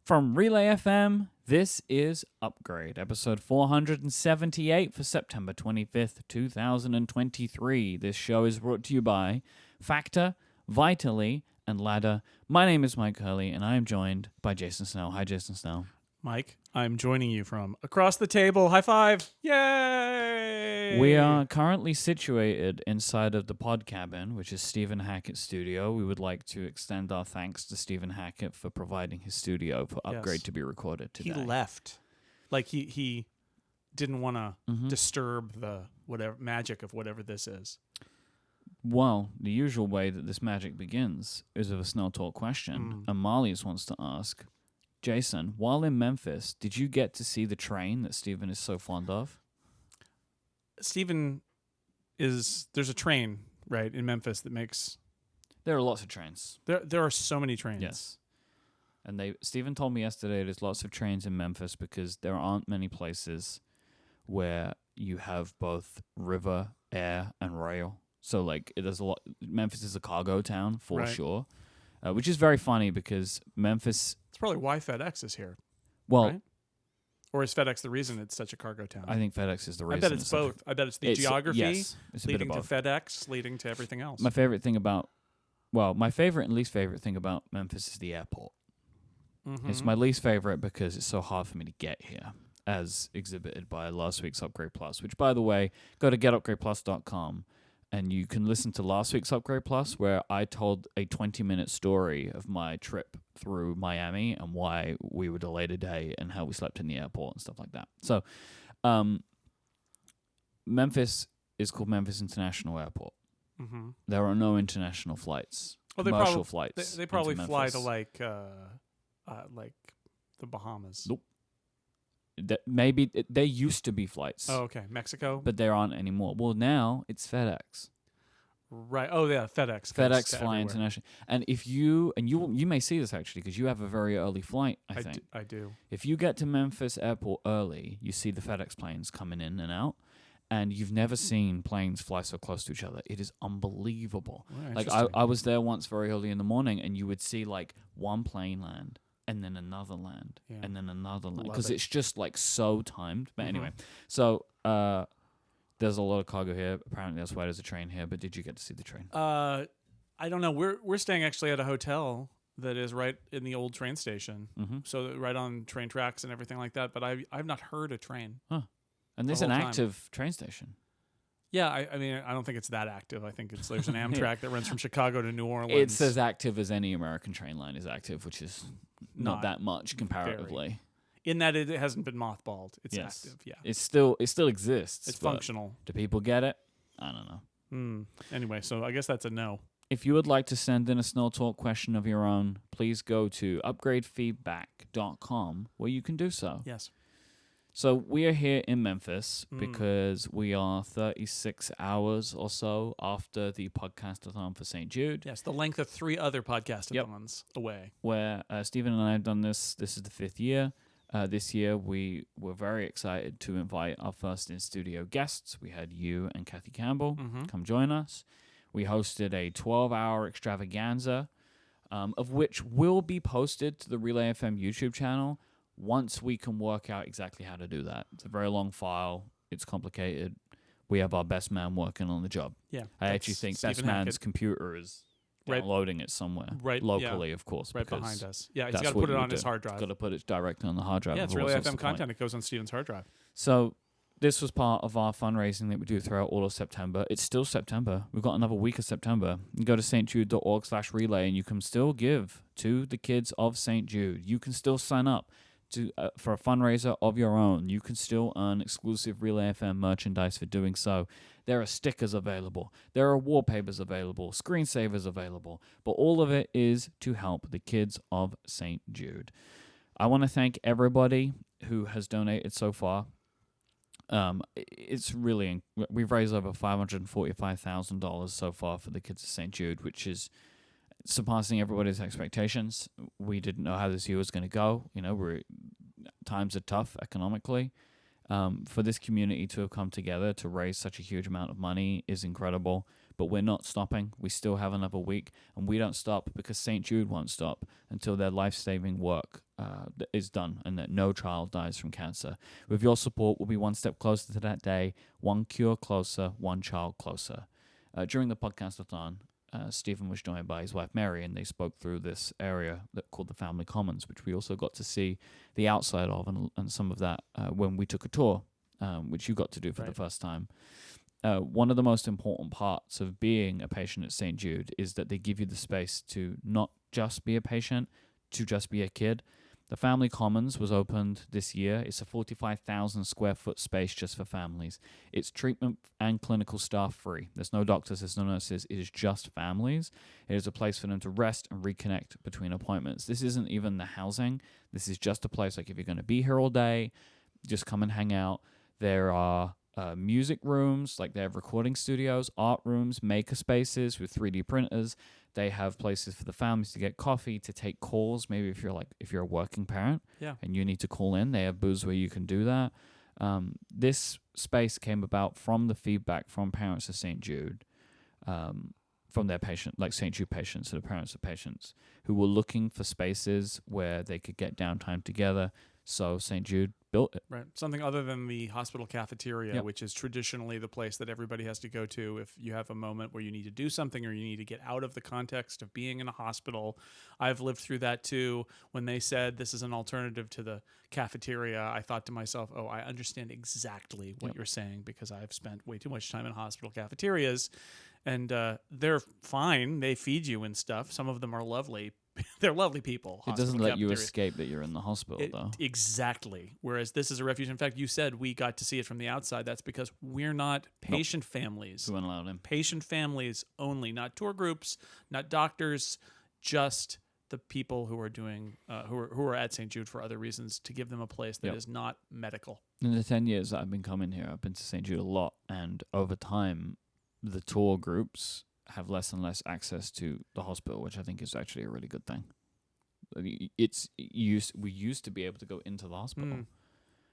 From Relay FM, this is Upgrade, episode 478 for September 25th, 2023. This show is brought to you by Factor, Vitally, and Ladder. My name is Myke Hurley, and I am joined by Jason Snell. Hi, Jason Snell. Mike, I'm joining you from across the table. High five! Yay! We are currently situated inside of the Pod Cabin, which is Stephen Hackett's studio. We would like to extend our thanks to Stephen Hackett for providing his studio for Upgrade to be recorded today. He left. Like he didn't want to disturb the whatever magic of whatever this is. Well, the usual way that this magic begins is with a Snell Talk question. And Marlies wants to ask, Jason, while in Memphis, did you get to see the train that Stephen is so fond of? There's a train, right, in Memphis that makes... There are lots of trains. There are so many trains. Yes. And Stephen told me yesterday there's lots of trains in Memphis because there aren't many places where you have both river, air, and rail. So, like, there's a lot... Memphis is a cargo town, for sure. Which is very funny because Memphis... It's probably why FedEx is here. Well... Right? Or is FedEx the reason it's such a cargo town? I think FedEx is the reason. I bet it's both. I bet it's the geography it's leading to FedEx, leading to everything else. My favorite and least favorite thing about Memphis is the airport. Mm-hmm. It's my least favorite because it's so hard for me to get here, as exhibited by last week's Upgrade Plus, which, by the way, go to getupgradeplus.com. And you can listen to last week's Upgrade Plus, where I told a 20-minute story of my trip through Miami and why we were delayed a day and how we slept in the airport and stuff like that. So, Memphis is called Memphis International Airport. Mm-hmm. There are no international flights, commercial flights. They probably fly to like the Bahamas. Nope. Maybe there used to be flights. Oh, okay. Mexico? But there aren't anymore. Well, now it's FedEx. Right. Oh, yeah, FedEx. FedEx fly international. And if you may see this actually because you have a very early flight, I think. I do. If you get to Memphis Airport early, you see the FedEx planes coming in and out, and you've never seen planes fly so close to each other. It is unbelievable. Oh, like I was there once very early in the morning, and you would see like one plane land. And then another land, and then another land, because it's just like so timed. But anyway, so there's a lot of cargo here. Apparently, that's why there's a train here. But did you get to see the train? I don't know. We're staying actually at a hotel that is right in the old train station, so right on train tracks and everything like that. But I've not heard a train. Huh? And there's an active train station. Yeah, I mean, I don't think it's that active. I think there's an Amtrak that runs from Chicago to New Orleans. It's as active as any American train line is active, which is not that much comparatively. Very. In that it hasn't been mothballed. It's active, yeah. It still exists. It's functional. Do people get it? I don't know. Anyway, so I guess that's a no. If you would like to send in a Snell Talk question of your own, please go to upgradefeedback.com where you can do so. Yes. So we are here in Memphis because we are 36 hours or so after the podcastathon for St. Jude. Yes, the length of 3 other podcastathons away. Where Stephen and I have done this. This is the 5th year. This year we were very excited to invite our first in-studio guests. We had you and Kathy Campbell come join us. We hosted a 12-hour extravaganza, of which will be posted to the Relay FM YouTube channel once we can work out exactly how to do that. It's a very long file. It's complicated. We have our best man working on the job. Yeah. I actually think best man's computer is downloading it somewhere. Locally, of course. Right behind us. Yeah, he's got to put it on his hard drive. He's got to put it directly on the hard drive. Yeah, it's Relay FM content. It goes on Stephen's hard drive. So this was part of our fundraising that we do throughout all of September. It's still September. We've got another week of September. You go to stjude.org/relay and you can still give to the kids of St. Jude. You can still sign up for a fundraiser of your own. You can still earn exclusive Relay FM merchandise for doing so. There are stickers available. There are wallpapers available, screensavers available. But all of it is to help the kids of St. Jude. I want to thank everybody who has donated so far. It's really... We've raised over $545,000 so far for the kids of St. Jude, which is surpassing everybody's expectations. We didn't know how this year was going to go. Times are tough economically. For this community to have come together to raise such a huge amount of money is incredible. But we're not stopping. We still have another week, and we don't stop because St. Jude won't stop until their life-saving work is done and that no child dies from cancer. With your support, we'll be one step closer to that day, one cure closer, one child closer. During the podcastathon, Stephen was joined by his wife Mary, and they spoke through this area called the Family Commons, which we also got to see the outside of and some of that when we took a tour, which you got to do for the first time. One of the most important parts of being a patient at St. Jude is that they give you the space to not just be a patient, to just be a kid. The Family Commons was opened this year. It's a 45,000 square foot space just for families. It's treatment and clinical staff free. There's no doctors, there's no nurses. It is just families. It is a place for them to rest and reconnect between appointments. This isn't even the housing. This is just a place like if you're going to be here all day, just come and hang out. There are music rooms, like they have recording studios, art rooms, maker spaces with 3D printers. They have places for the families to get coffee, to take calls. Maybe if you're a working parent and you need to call in, they have booths where you can do that. This space came about from the feedback from parents of St. Jude, from their patient, like St. Jude patients, so the parents of patients who were looking for spaces where they could get downtime together. So St. Jude built it. Right. Something other than the hospital cafeteria, which is traditionally the place that everybody has to go to if you have a moment where you need to do something or you need to get out of the context of being in a hospital. I've lived through that too. When they said this is an alternative to the cafeteria, I thought to myself, oh, I understand exactly what you're saying because I've spent way too much time in hospital cafeterias. And they're fine. They feed you and stuff. Some of them are lovely. They're lovely people. It doesn't let you escape that you're in the hospital, though. Exactly. Whereas this is a refuge. In fact, you said we got to see it from the outside. That's because we're not patient families. We weren't allowed in. Patient families only, not tour groups, not doctors, just the people who are doing who are at St. Jude for other reasons, to give them a place that is not medical. In the 10 years that I've been coming here, I've been to St. Jude a lot, and over time, the tour groups have less and less access to the hospital, which I think is actually a really good thing. We used to be able to go into the hospital,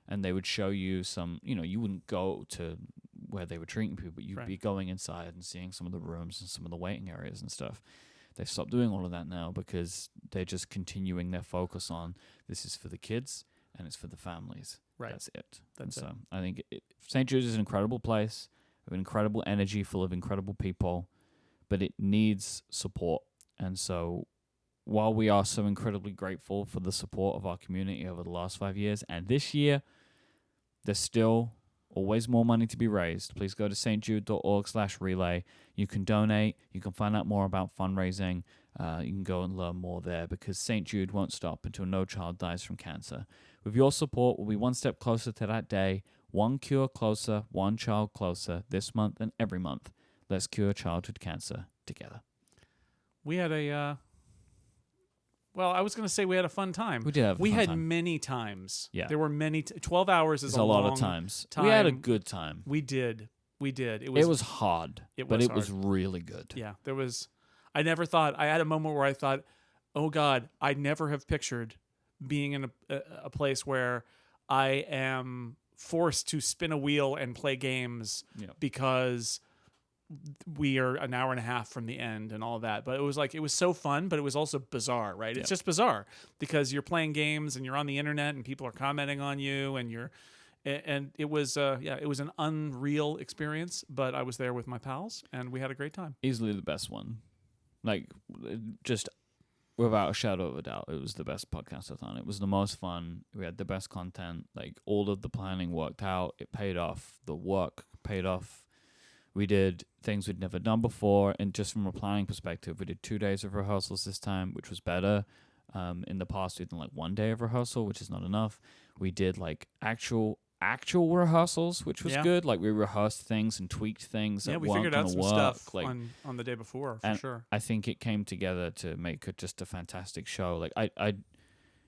and they would show you some. You wouldn't go to where they were treating people, but you'd be going inside and seeing some of the rooms and some of the waiting areas and stuff. They've stopped doing all of that now because they're just continuing their focus on this is for the kids and it's for the families. Right. That's it. That's it. So I think St. Jude is an incredible place with incredible energy, full of incredible people, but it needs support. And so while we are so incredibly grateful for the support of our community over the last 5 years, and this year, there's still always more money to be raised. Please go to stjude.org/relay. You can donate. You can find out more about fundraising. You can go and learn more there, because St. Jude won't stop until no child dies from cancer. With your support, we'll be one step closer to that day, one cure closer, one child closer, this month and every month. Let's cure childhood cancer together. We had I was going to say we had a fun time. We did have a fun time. We had many times. Yeah. There were many. 12 hours is a lot of times. We had a good time. We did. It was hard, but it was really good. Yeah. I never thought, I had a moment where I thought, oh God, I never have pictured being in a place where I am forced to spin a wheel and play games because we are an hour and a half from the end and all that. But it was so fun, but it was also bizarre, right? It's just bizarre because you're playing games and you're on the internet and people are commenting on you and it was an unreal experience, but I was there with my pals and we had a great time. Easily the best one. Just without a shadow of a doubt, it was the best podcastathon. It was the most fun. We had the best content. All of the planning worked out. It paid off. The work paid off. We did things we'd never done before, and just from a planning perspective, we did 2 days of rehearsals this time, which was better. In the past, we'd done 1 day of rehearsal, which is not enough. We did actual rehearsals, which was good. We rehearsed things and tweaked things. Yeah, we figured out some stuff on the day before, for sure. I think it came together to make it just a fantastic show.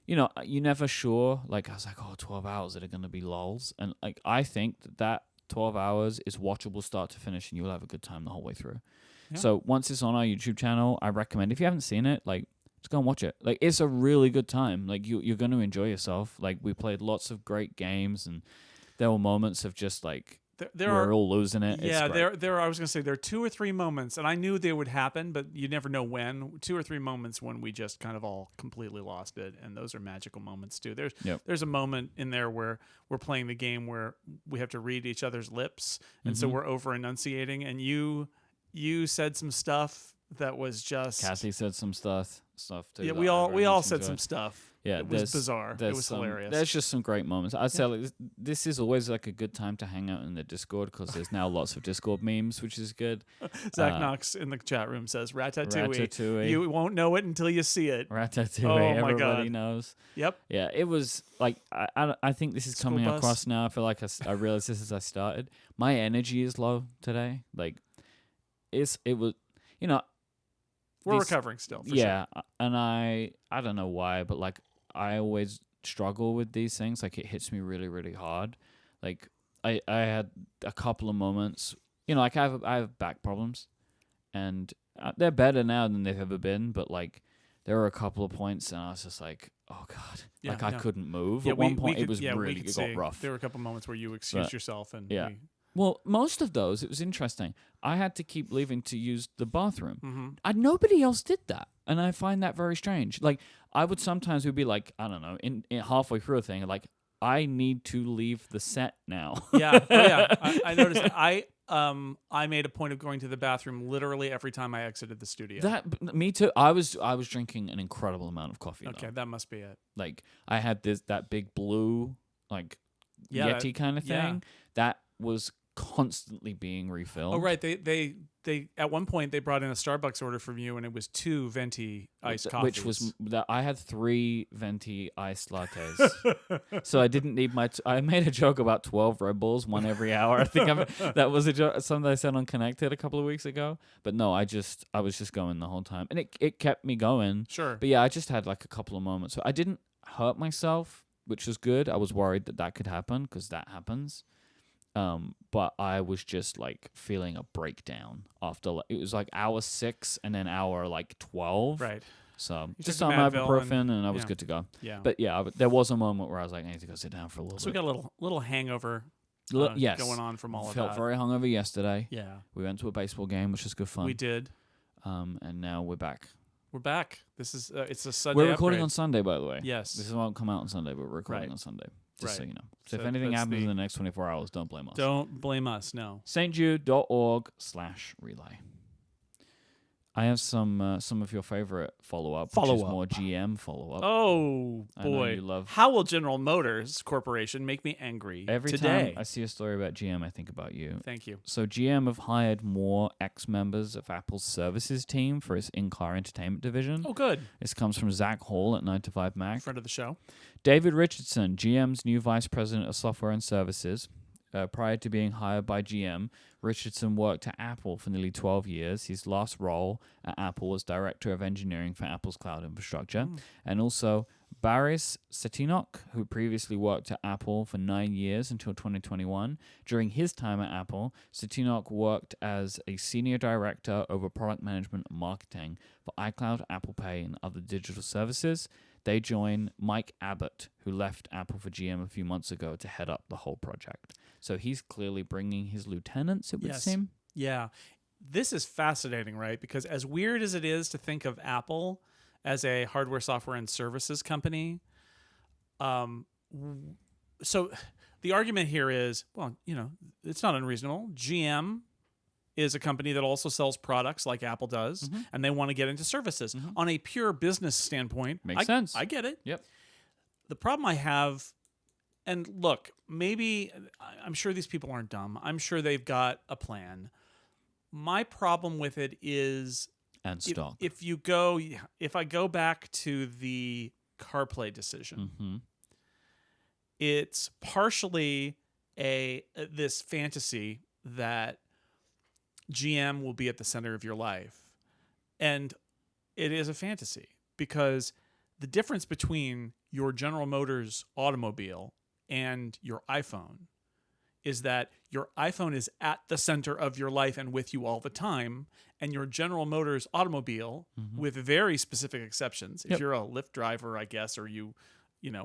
You're never sure. I was 12 hours that are going to be lulls, and I think that 12 hours is watchable start to finish, and you'll have a good time the whole way through. Yeah. So once it's on our YouTube channel, I recommend, if you haven't seen it, just go and watch it. It's a really good time. You're going to enjoy yourself. We played lots of great games, and there were moments of just we're all losing it. Yeah, it's great. there. I was gonna say there are 2 or 3 moments, and I knew they would happen, but you never know when. 2 or 3 moments when we just kind of all completely lost it, and those are magical moments too. There's a moment in there where we're playing the game where we have to read each other's lips, and so we're over enunciating, and you said some stuff that was just. Kathy said some stuff too. Yeah, that we I all very much said enjoyed. some stuff. Yeah, it was bizarre. It was hilarious. There's just some great moments. I'd say like this is always like a good time to hang out in the Discord because there's now lots of Discord memes, which is good. Zach Knox in the chat room says Ratatouille. Ratatouille. You won't know it until you see it. Ratatouille. Oh my Everybody God. knows. Yep. Yeah, it was like I think this is School coming bus. across now. I feel like I realized this as I started. My energy is low today. Like it was, you know. We're recovering still. For Yeah, sure. and I don't know why, but like I always struggle with these things. Like it hits me really, really hard. Like I had a couple of moments. You know, like I have back problems, and they're better now than they've ever been. But like there were a couple of points, and I was just like, oh God, Yeah, like I couldn't move. Yeah, At one point, we it was could really it got rough. There were a couple moments where you excused yourself, and yeah. Well, most of those, it was interesting. I had to keep leaving to use the bathroom. Nobody else did that. And I find that very strange. Like, I would sometimes be like, I don't know, in halfway through a thing, like, I need to leave the set now. I noticed that. I made a point of going to the bathroom literally every time I exited the studio. Me too. I was drinking an incredible amount of coffee. Okay, though. that must be it. Like, I had that big blue, like, Yeti kind of thing. yeah. That was constantly being refilled. Oh right, they at one point they brought in a Starbucks order from you, and it was 2 venti iced coffees. Which was that I had 3 venti iced lattes, so I didn't need I made a joke about 12 Red Bulls, 1 every hour. I think that was a joke, something I said on Connected a couple of weeks ago. But no, I was just going the whole time, and it kept me going. Sure. But yeah, I just had like a couple of moments. So I didn't hurt myself, which was good. I was worried that could happen because that happens. But I was just like feeling a breakdown after it was like hour 6 and then hour like 12. Right. So You just took some the Advil ibuprofen and I was yeah. good to go. Yeah. But yeah, there was a moment where I was like, I need to go sit down for a little So we bit. got a little hangover Yes. going on from all of Felt that. very hungover yesterday. Yeah. We went to a baseball game, which was good fun. We did. And now we're back. We're back. This is it's a Sunday. We're recording upgrade. on Sunday, by the way. Yes. This won't come out on Sunday, but we're recording Right. on Sunday. Just so Right. you know. So if So anything that's happens the- in the next 24 hours, don't blame us. Don't blame us. No. stjude.org/relay. I have some of your favorite follow-up, which is Follow-up. more GM follow-up. Oh I know boy! you love- How will General Motors Corporation make me angry Every today? time I see a story about GM, I think about you. Thank you. So GM have hired more ex-members of Apple's services team for its in-car entertainment division. Oh, good. This comes from Zach Hall at 9to5Mac. Friend of the show. David Richardson, GM's new vice president of software and services. Prior to being hired by GM, Richardson worked at Apple for nearly 12 years. His last role at Apple was director of engineering for Apple's cloud infrastructure. And also Baris Cetinok, who previously worked at Apple for 9 years until 2021. During his time at Apple, Cetinok worked as a senior director over product management and marketing for iCloud, Apple Pay, and other digital services. They join Myke Abbott, who left Apple for GM a few months ago to head up the whole project. So he's clearly bringing his lieutenants, it would Yes. seem. Yeah. This is fascinating, right? Because as weird as it is to think of Apple as a hardware, software, and services company, so the argument here is, well, it's not unreasonable. GM is a company that also sells products like Apple does, and they want to get into services. On a pure business standpoint, Makes sense. I get it. Yep. The problem I have, and look, maybe I'm sure these people aren't dumb. I'm sure they've got a plan. My problem with it is And stock. if I go back to the CarPlay decision, it's partially this fantasy that GM will be at the center of your life. And it is a fantasy because the difference between your General Motors automobile and your iPhone is that your iPhone is at the center of your life and with you all the time, and your General Motors automobile, with very specific exceptions, if you're a Lyft driver, I guess, or you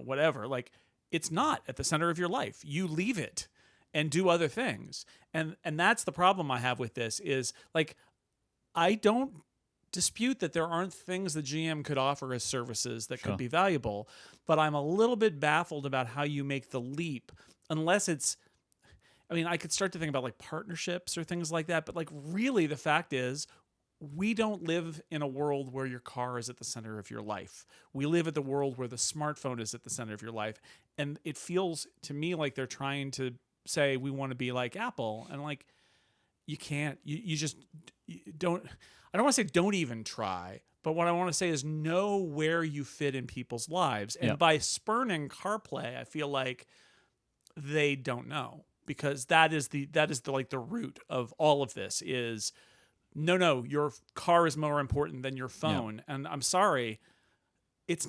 whatever, like, it's not at the center of your life. You leave it. and do other things. And that's the problem I have with this is like, I don't dispute that there aren't things the GM could offer as services that could be valuable, but I'm a little bit baffled about how you make the leap unless it's, I mean, I could start to think about like partnerships or things like that, but like really the fact is we don't live in a world where your car is at the center of your life. We live at the world where the smartphone is at the center of your life. And it feels to me like they're trying to say we want to be like Apple, and like you can't, you just don't. I don't want to say don't even try, but what I want to say is know where you fit in people's lives. And by spurning CarPlay, I feel like they don't know, because that is the like the root of all of this is no, your car is more important than your phone. And I'm sorry, it's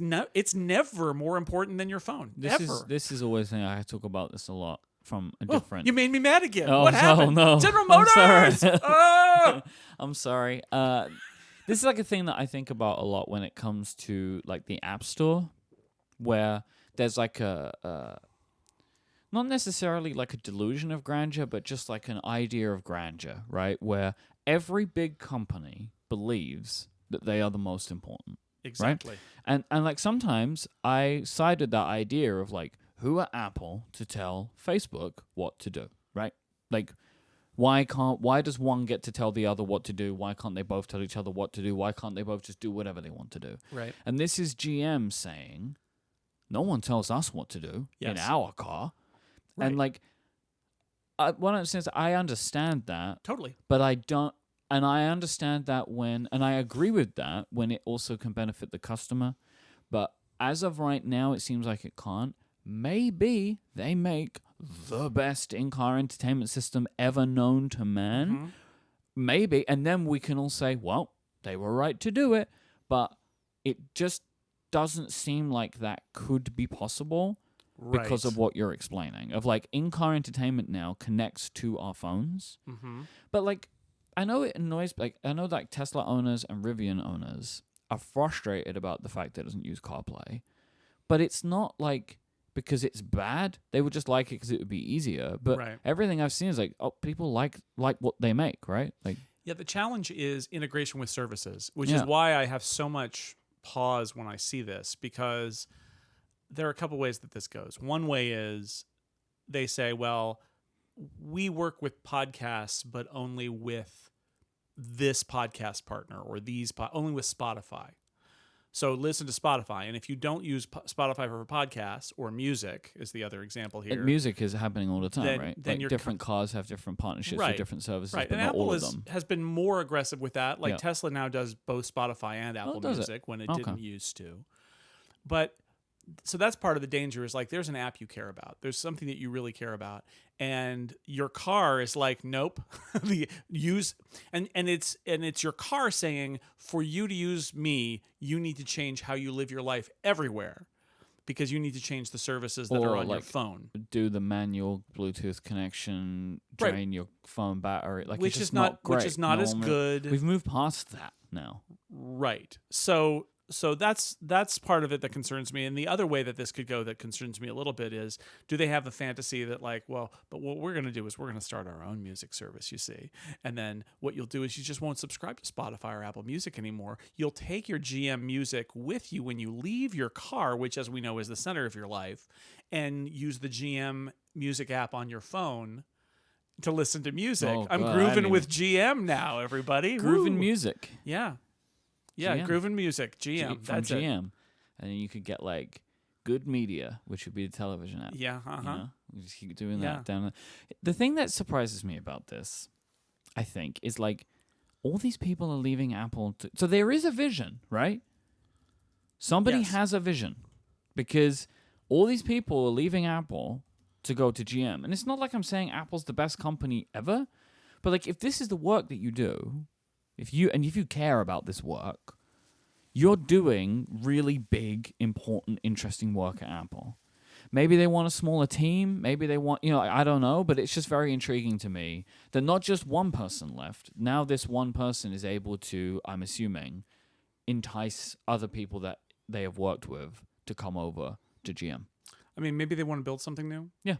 never more important than your phone. This is always something I talk about this a lot from a different. You made me mad again. Oh, what happened? No. General Motors. I'm sorry. This is like a thing that I think about a lot when it comes to like the App Store, where there's like a not necessarily like a delusion of grandeur, but just like an idea of grandeur, right? Where every big company believes that they are the most important. Exactly. Right? And like sometimes I sided that idea of like, who are Apple to tell Facebook what to do, right? Like, why does one get to tell the other what to do? Why can't they both tell each other what to do? Why can't they both just do whatever they want to do? Right. And this is GM saying, no one tells us what to do in our car. Right. And like, what I'm saying is I understand that. Totally. But I don't, and I understand that and I agree with that when it also can benefit the customer. But as of right now, it seems like it can't. Maybe they make the best in-car entertainment system ever known to man. Mm-hmm. Maybe. And then we can all say, well, they were right to do it. But it just doesn't seem like that could be possible because of what you're explaining. Of like, in-car entertainment now connects to our phones. Mm-hmm. But like, I know it annoys, like, I know like Tesla owners and Rivian owners are frustrated about the fact that it doesn't use CarPlay. But it's not like because it's bad. They would just like it because it would be easier. But everything I've seen is like, oh, people like what they make, right? Like, yeah, the challenge is integration with services, which is why I have so much pause when I see this, because there are a couple ways that this goes. One way is they say, well, we work with podcasts, but only with this podcast partner or only with Spotify. So listen to Spotify. And if you don't use Spotify for podcasts, or music is the other example here. Music is happening all the time, right? Then like different cars have different partnerships with different services, but and not Apple all of them. has been more aggressive with that. Like Tesla now does both Spotify and Apple Music when it didn't used to. But so that's part of the danger is like there's an app you care about. There's something that you really care about. And your car is like, nope. and it's your car saying, for you to use me, you need to change how you live your life everywhere, because you need to change the services that are on your phone. Do the manual Bluetooth connection, drain your phone battery, like which it's is not great. Which is not as good. We've moved past that now. Right. So that's part of it that concerns me. And the other way that this could go that concerns me a little bit is, do they have the fantasy that like, well, but what we're going to do is we're going to start our own music service, you see. And then what you'll do is you just won't subscribe to Spotify or Apple Music anymore. You'll take your GM music with you when you leave your car, which as we know is the center of your life, and use the GM music app on your phone to listen to music. I'm grooving with GM now, everybody. Grooving music. Yeah. Yeah, Groovin' Music, GM. That's GM. And then you could get like Good Media, which would be the television app. Yeah, You know? We just keep doing that down there. The thing that surprises me about this, I think, is like all these people are leaving Apple. So there is a vision, right? Somebody has a vision, because all these people are leaving Apple to go to GM. And it's not like I'm saying Apple's the best company ever, but like if this is the work that you do, if you care about this work, you're doing really big, important, interesting work at Apple. Maybe they want a smaller team. Maybe they want, I don't know, but it's just very intriguing to me that not just one person left. Now this one person is able to, I'm assuming, entice other people that they have worked with to come over to GM. I mean, maybe they want to build something new. Yeah.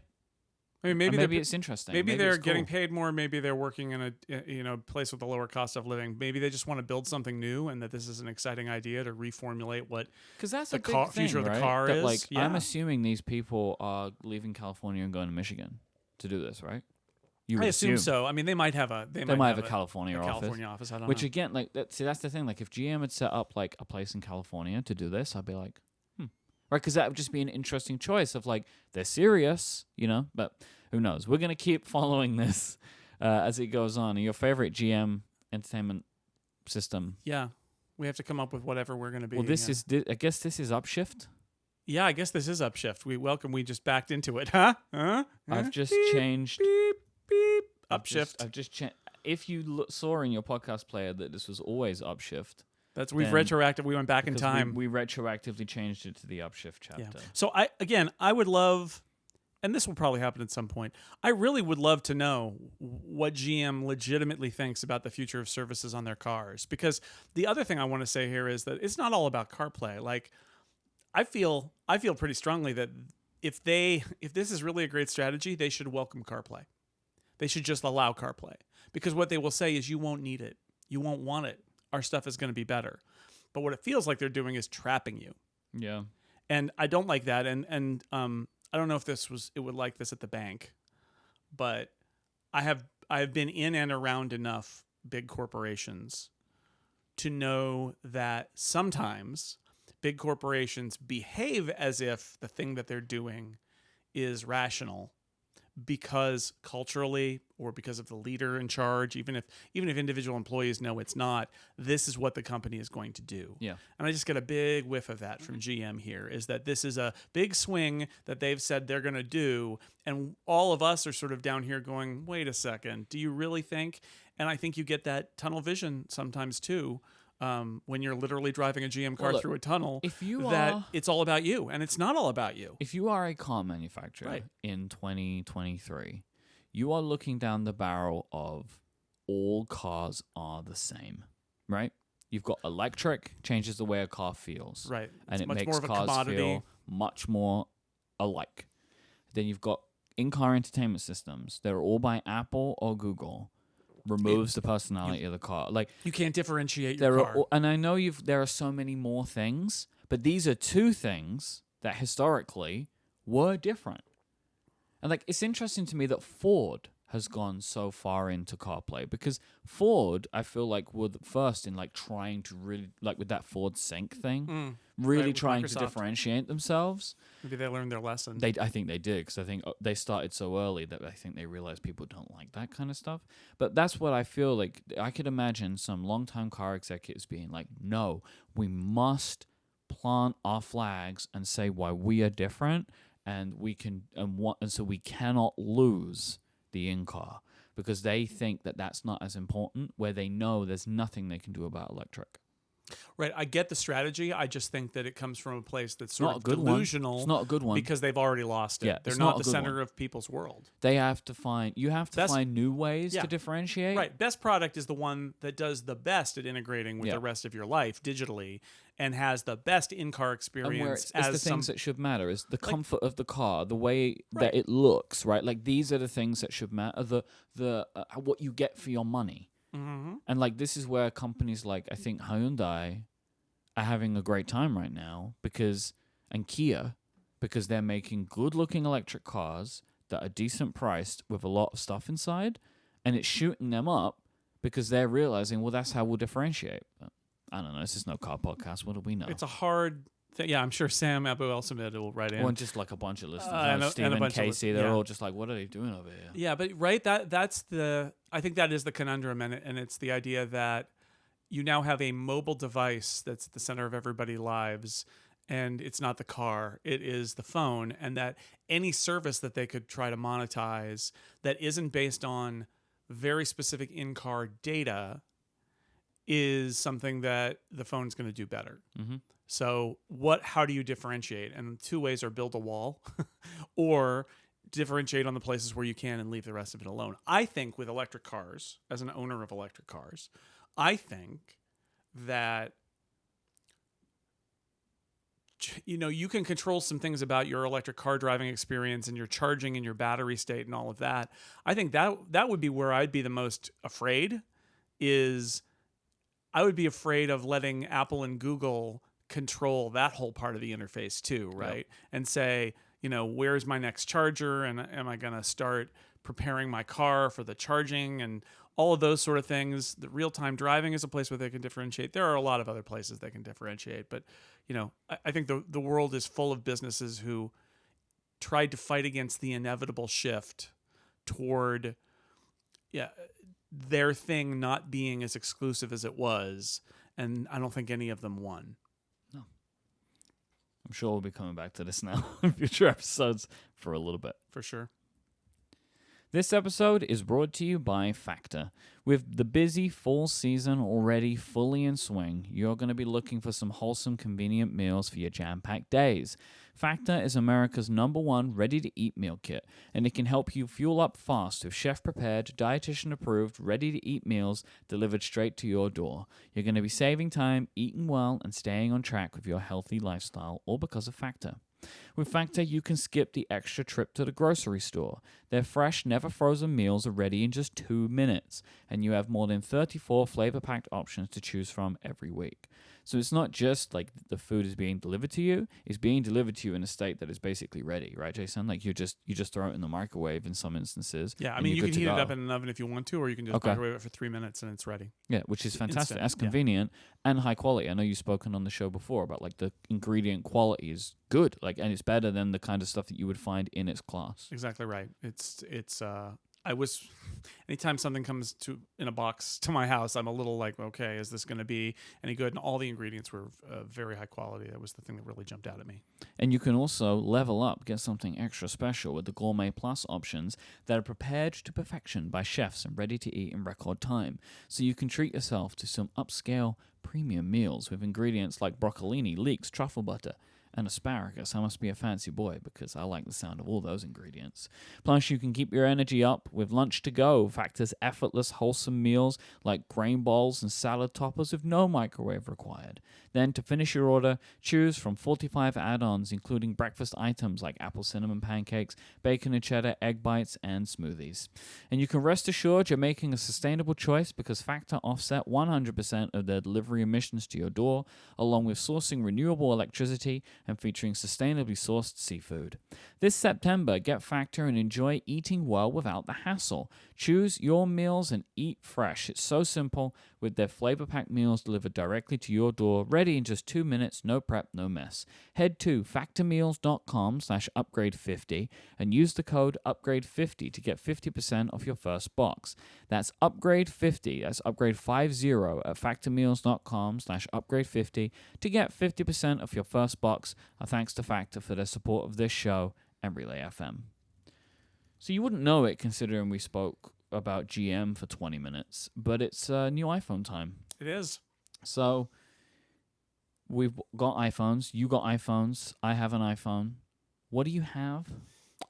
I mean, maybe it's interesting. Maybe they're it's getting cool. paid more. Maybe they're working in a place with a lower cost of living. Maybe they just want to build something new, and that this is an exciting idea to reformulate what Because that's the a big thing, future of the right? car That, is. like, Yeah. I'm assuming these people are leaving California and going to Michigan to do this, right? You I would assume so. I mean, they might have a They might have a California office. California office. I don't Which know. again, like, that's the thing. Like, if GM had set up like a place in California to do this, I'd be like, right? Because that would just be an interesting choice of like they're serious, But who knows? We're gonna keep following this as it goes on. Your favorite GM entertainment system? Yeah, we have to come up with whatever we're going to be. Well, I guess this is Upshift. Yeah, I guess this is Upshift. We just backed into it, huh? I've just changed. Beep beep. Upshift. I've just changed. If you saw in your podcast player that this was always Upshift. We've retroactive. We went back in time. We retroactively changed it to the Upshift chapter. Yeah. So I would love, and this will probably happen at some point. I really would love to know what GM legitimately thinks about the future of services on their cars. Because the other thing I want to say here is that it's not all about CarPlay. Like, I feel pretty strongly that if this is really a great strategy, they should welcome CarPlay. They should just allow CarPlay, because what they will say is you won't need it, you won't want it. Our stuff is going to be better. But what it feels like they're doing is trapping you. Yeah. And I don't like that. And I don't know if it would like this at the bank, but I have been in and around enough big corporations to know that sometimes big corporations behave as if the thing that they're doing is rational, because culturally or because of the leader in charge, even if individual employees know it's not, this is what the company is going to do. Yeah. And I just get a big whiff of that from GM here, is that this is a big swing that they've said they're going to do. And all of us are sort of down here going, wait a second, do you really think? And I think you get that tunnel vision sometimes too. When you're literally driving a GM car through a tunnel, it's all about you, and it's not all about you. If you are a car manufacturer in 2023, you are looking down the barrel of all cars are the same, right? You've got electric, changes the way a car feels. Right. And it's it much makes more of a cars commodity. feel much more alike. Then you've got in-car entertainment systems that are all by Apple or Google. Removes the personality of the car. Like, you can't differentiate your car. And I know there are so many more things, but these are two things that historically were different. And like, it's interesting to me that Ford has gone so far into CarPlay, because Ford, I feel like, were the first in like trying to really, like with that Ford Sync thing, really trying to differentiate themselves. Maybe they learned their lesson. I think they did, because I think they started so early that I think they realized people don't like that kind of stuff. But that's what I feel like. I could imagine some longtime car executives being like, no, we must plant our flags and say why we are different, and so we cannot lose the in-car, because they think that that's not as important, where they know there's nothing they can do about electric. Right, I get the strategy. I just think that it comes from a place that's sort of delusional. One. It's not a good one, because they've already lost it. Yeah, they're not the center of people's world. You have to find new ways to differentiate. Right, best product is the one that does the best at integrating with the rest of your life digitally, and has the best in-car experience. And the things that should matter is the comfort of the car, the way that it looks. Right, like these are the things that should matter. The what you get for your money. Mm-hmm. And like, this is where companies like, I think, Hyundai are having a great time right now, and Kia, because they're making good-looking electric cars that are decent priced with a lot of stuff inside, and it's shooting them up because they're realizing, well, that's how we'll differentiate. But I don't know. This is no car podcast. What do we know? It's a hard thing. Yeah, I'm sure Sam Abu El-Samid will write in. Or just like a bunch of listeners. And Stephen Casey, they're all just like, what are they doing over here? Yeah, but I think that is the conundrum, and it's the idea that you now have a mobile device that's at the center of everybody's lives, and it's not the car, it is the phone, and that any service that they could try to monetize that isn't based on very specific in-car data is something that the phone's going to do better. Mm-hmm. So how do you differentiate? And two ways are build a wall or differentiate on the places where you can and leave the rest of it alone. I think with electric cars, as an owner of electric cars, I think that you can control some things about your electric car driving experience and your charging and your battery state and all of that. I think that would be where I'd be the most afraid. Is I would be afraid of letting Apple and Google control that whole part of the interface too, right? Yep. And say, where's my next charger, and am I going to start preparing my car for the charging and all of those sort of things. The real-time driving is a place where they can differentiate. There are a lot of other places they can differentiate, but I think the world is full of businesses who tried to fight against the inevitable shift toward their thing not being as exclusive as it was, and I don't think any of them won. No. I'm sure we'll be coming back to this now in future episodes for a little bit. For sure. This episode is brought to you by Factor. With the busy fall season already fully in swing, you're going to be looking for some wholesome, convenient meals for your jam-packed days. Factor is America's #1 ready-to-eat meal kit, and it can help you fuel up fast with chef-prepared, dietitian-approved, ready-to-eat meals delivered straight to your door. You're going to be saving time, eating well, and staying on track with your healthy lifestyle, all because of Factor. With Factor, you can skip the extra trip to the grocery store. Their fresh, never frozen meals are ready in just 2 minutes, and you have more than 34 flavor-packed options to choose from every week. So it's not just like the food is being delivered to you, it's being delivered to you in a state that is basically ready, right, Jason? Like you just throw it in the microwave in some instances. Yeah, I mean, you can heat it up in an oven if you want to, or you can just microwave it for 3 minutes and it's ready. Yeah, which is fantastic. That's convenient and high quality. I know you've spoken on the show before about like the ingredient quality is good, like, and it's better than the kind of stuff that you would find in its class. Exactly right. Anytime something comes in a box to my house, I'm a little like, okay, is this going to be any good? And all the ingredients were very high quality. That was the thing that really jumped out at me. And you can also level up, get something extra special with the Gourmet Plus options that are prepared to perfection by chefs and ready to eat in record time. So you can treat yourself to some upscale premium meals with ingredients like broccolini, leeks, truffle butter, and asparagus. I must be a fancy boy because I like the sound of all those ingredients. Plus, you can keep your energy up with lunch to go. Factor's effortless, wholesome meals like grain bowls and salad toppers with no microwave required. Then, to finish your order, choose from 45 add-ons, including breakfast items like apple cinnamon pancakes, bacon and cheddar, egg bites, and smoothies. And you can rest assured you're making a sustainable choice because Factor offset 100% of their delivery emissions to your door, along with sourcing renewable electricity and featuring sustainably sourced seafood. This September, get Factor and enjoy eating well without the hassle. Choose your meals and eat fresh. It's so simple with their flavor-packed meals delivered directly to your door, ready in just 2 minutes, no prep, no mess. Head to factormeals.com/upgrade50 and use the code upgrade50 to get 50% off your first box. That's upgrade50, that's upgrade50 at factormeals.com/upgrade50 to get 50% off your first box. Thanks to Factor for their support of this show and Relay FM. So you wouldn't know it considering we spoke about GM for 20 minutes, but it's new iPhone time. It is. So we've got iPhones. You got iPhones. I have an iPhone. What do you have?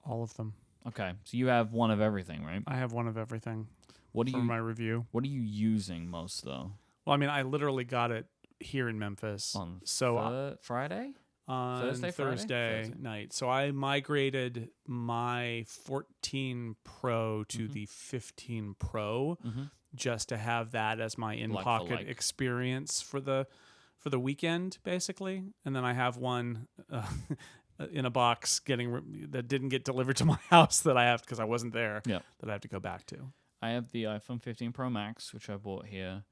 All of them. Okay, so you have one of everything, right? I have one of everything. What for my review. What are you using most, though? Well, I mean, I literally got it here in Memphis. On Friday? On Thursday night. So I migrated my 14 Pro to the 15 Pro just to have that as my in-pocket experience for the weekend, basically. And then I have one in a box that didn't get delivered to my house that I have because I wasn't there. That I have to go back to. I have the iPhone 15 Pro Max, which I bought here,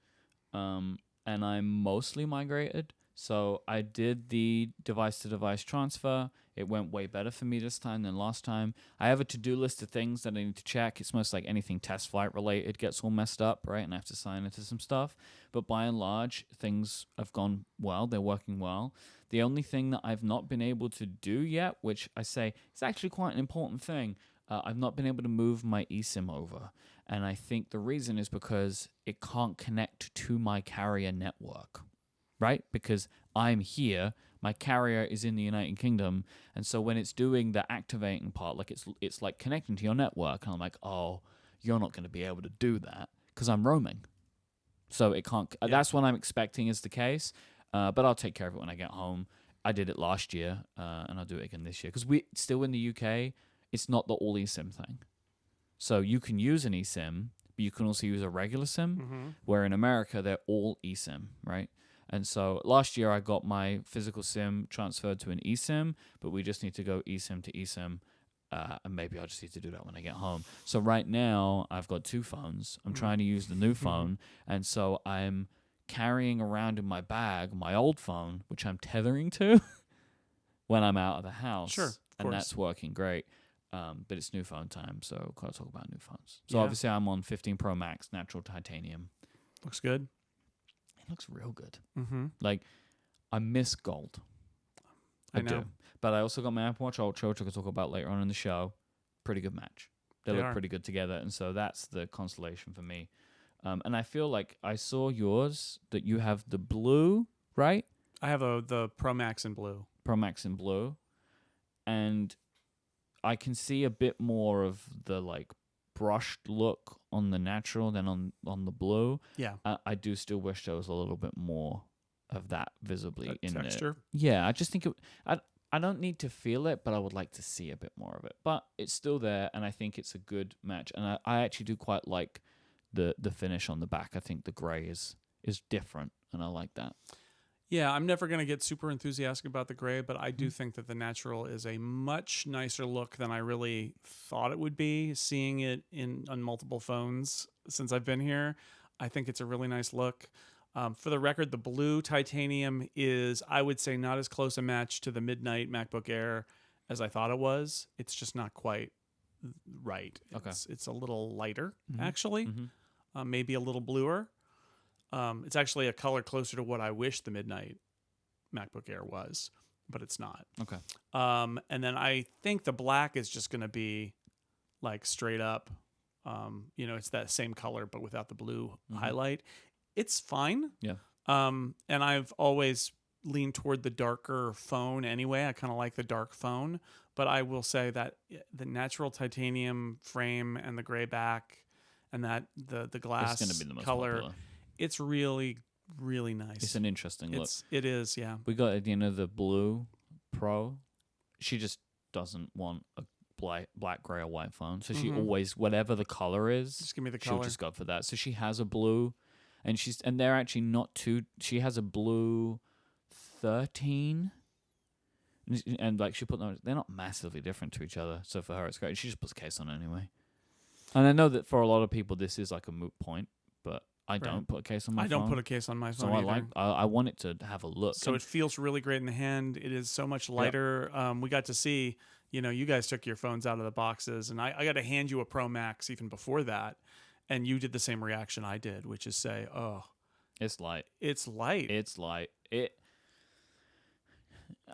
and I'm mostly migrated. So I did the device-to-device transfer. It went way better for me this time than last time. I have a to-do list of things that I need to check. It's most like anything test flight related gets all messed up, right? And I have to sign into some stuff. But by and large, things have gone well. They're working well. The only thing that I've not been able to do yet, which I say is actually quite an important thing, I've not been able to move my eSIM over. And I think the reason is because it can't connect to my carrier network. Right? Because I'm here, my carrier is in the United Kingdom, and so when it's doing the activating part, like it's like connecting to your network, and I'm like, oh, you're not going to be able to do that because I'm roaming. So it can't. That's what I'm expecting is the case, but I'll take care of it when I get home. I did it last year, and I'll do it again this year. Because we still in the UK, it's not the all eSIM thing. So you can use an eSIM, but you can also use a regular SIM, where in America, they're all eSIM, right? And so last year, I got my physical SIM transferred to an eSIM, but we just need to go eSIM to eSIM, and maybe I'll just need to do that when I get home. So right now, I've got 2 phones. I'm trying to use the new phone, and so I'm carrying around in my bag my old phone, which I'm tethering to when I'm out of the house. Sure, and that's working great. But it's new phone time, so gotta talk about new phones. So obviously I'm on 15 Pro Max natural titanium. Looks good. It looks real good. Like, I miss gold. I know. do. But I also got my Apple Watch Ultra, which I can talk about later on in the show. Pretty good match. They look pretty good together, and so that's the consolation for me. And I feel like I saw yours, that you have the blue, right? I have the Pro Max in blue. Pro Max in blue. And I can see a bit more of the like brushed look on the natural than on the blue. Yeah. I do still wish there was a little bit more of that visibly That in texture. it. Yeah, I just think I don't need to feel it, but I would like to see a bit more of it. But it's still there, and I think it's a good match. And I actually do quite like the finish on the back. I think the gray is different, and I like that. Yeah, I'm never going to get super enthusiastic about the gray, but I do think that the natural is a much nicer look than I really thought it would be. Seeing it on multiple phones since I've been here, I think it's a really nice look. For the record, the blue titanium is, I would say, not as close a match to the Midnight MacBook Air as I thought it was. It's just not quite right. Okay. It's a little lighter, actually, maybe a little bluer. It's actually a color closer to what I wish the Midnight MacBook Air was, but it's not. Okay. And then I think the black is just going to be like straight up, it's that same color, but without the blue highlight. It's fine. Yeah. And I've always leaned toward the darker phone anyway. I kind of like the dark phone, but I will say that the natural titanium frame and the gray back and that the glass it's gonna be the most color, popular. it's really, really nice. It's an interesting look. It is, yeah. We got the blue Pro. She just doesn't want a black, gray, or white phone. So she always, whatever the color is, just give me the color. She'll just go for that. So she has a blue, and they're actually not too. She has a blue 13, and like she put them. They're not massively different to each other. So for her, it's great. She just puts a case on anyway. And I know that for a lot of people, this is like a moot point, but I don't put a case on my phone. I don't put a case on my phone either. I want it to have a look. So it feels really great in the hand. It is so much lighter. Yep. We got to see, you guys took your phones out of the boxes, and I got to hand you a Pro Max even before that, and you did the same reaction I did, which is say, oh. It's light. It's light. It's light. I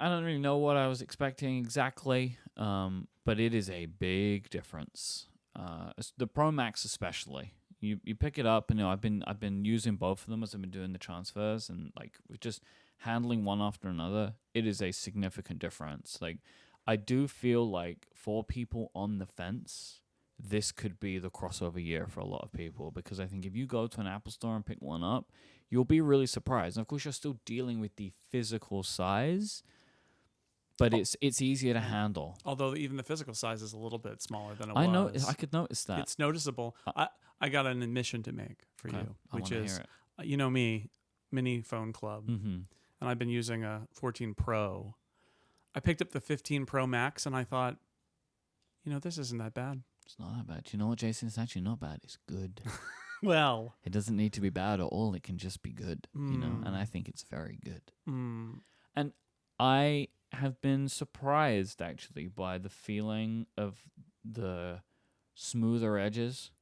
don't really know what I was expecting exactly, but it is a big difference. The Pro Max especially. You pick it up, and I've been using both of them as I've been doing the transfers, and like just handling one after another. It is a significant difference. Like I do feel like for people on the fence, this could be the crossover year for a lot of people, because I think if you go to an Apple store and pick one up, you'll be really surprised. And of course, you're still dealing with the physical size, but it's easier to handle. Although even the physical size is a little bit smaller than it was. I know. I could notice that. It's noticeable. I got an admission to make for you, which is, hear it. Me, Mini Phone Club, and I've been using a 14 Pro. I picked up the 15 Pro Max, and I thought, this isn't that bad. It's not that bad. You know what, Jason? It's actually not bad. It's good. Well, it doesn't need to be bad at all. It can just be good, and I think it's very good. And I have been surprised, actually, by the feeling of the smoother edges.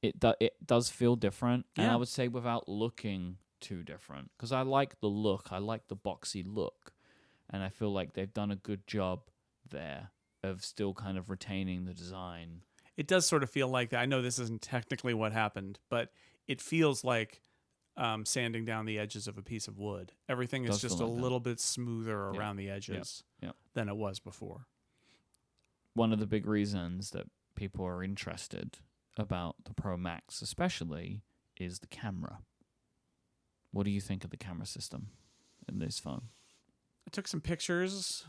It does feel different, and I would say without looking too different, because I like the look. I like the boxy look, and I feel like they've done a good job there of still kind of retaining the design. It does sort of feel like that. I know this isn't technically what happened, but it feels like sanding down the edges of a piece of wood. Everything is just a little bit smoother around the edges than it was before. One of the big reasons that people are interested about the Pro Max especially is the camera. What do you think of the camera system in this phone? I took some pictures.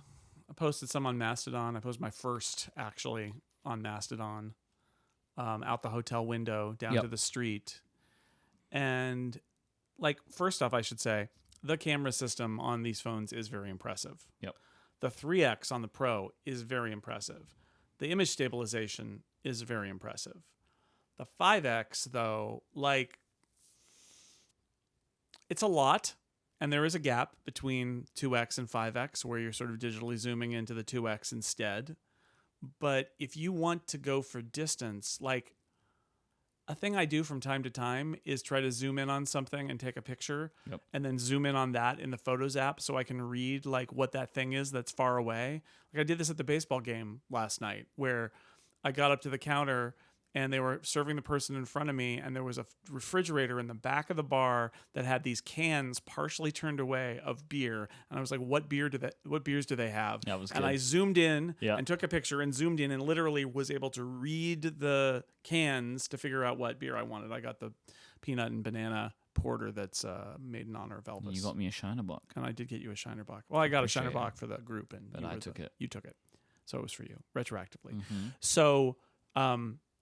I posted some on Mastodon. I posted my first actually on Mastodon, out the hotel window down Yep. to the street. And like, first off, I should say the camera system on these phones is very impressive. Yep. The 3X on the Pro is very impressive. The image stabilization is very impressive. The 5X, though, like, it's a lot. And there is a gap between 2X and 5X where you're sort of digitally zooming into the 2X instead. But if you want to go for distance, like, a thing I do from time to time is try to zoom in on something and take a picture, Yep. and then zoom in on that in the Photos app so I can read like what that thing is that's far away. Like I did this at the baseball game last night where I got up to the counter and they were serving the person in front of me, and there was a refrigerator in the back of the bar that had these cans partially turned away of beer, and I was like, what beers do they have? That was and good. I zoomed in Yeah. and took a picture and zoomed in and literally was able to read the cans to figure out what beer I wanted. I got the peanut and banana porter that's made in honor of Elvis. You got me a Shiner Bock. And I did get you a Shiner Bock. Well, I got a Shiner Appreciate it. Bock for the group, and But I took it. You took it, so it was for you retroactively. Mm-hmm. So,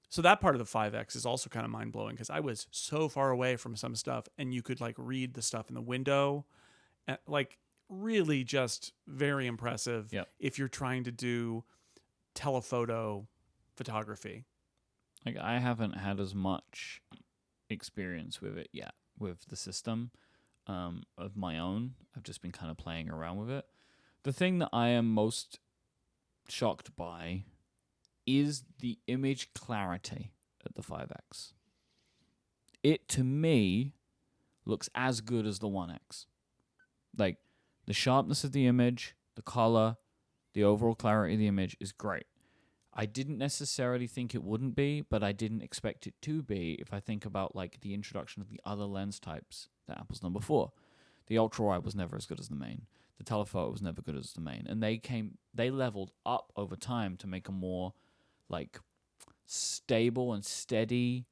so that part of the 5X is also kind of mind blowing because I was so far away from some stuff, and you could like read the stuff in the window, and, like, really just very impressive. Yep. If you're trying to do telephoto photography. Like, I haven't had as much experience with it yet, with the system of my own. I've just been kind of playing around with it. The thing that I am most shocked by is the image clarity at the 5X. It, to me, looks as good as the 1X. Like, the sharpness of the image, the color, the overall clarity of the image is great. I didn't necessarily think it wouldn't be, but I didn't expect it to be if I think about like the introduction of the other lens types that Apple's done before. The ultra-wide was never as good as the main. The telephoto was never good as the main. And they leveled up over time to make a more like stable and steady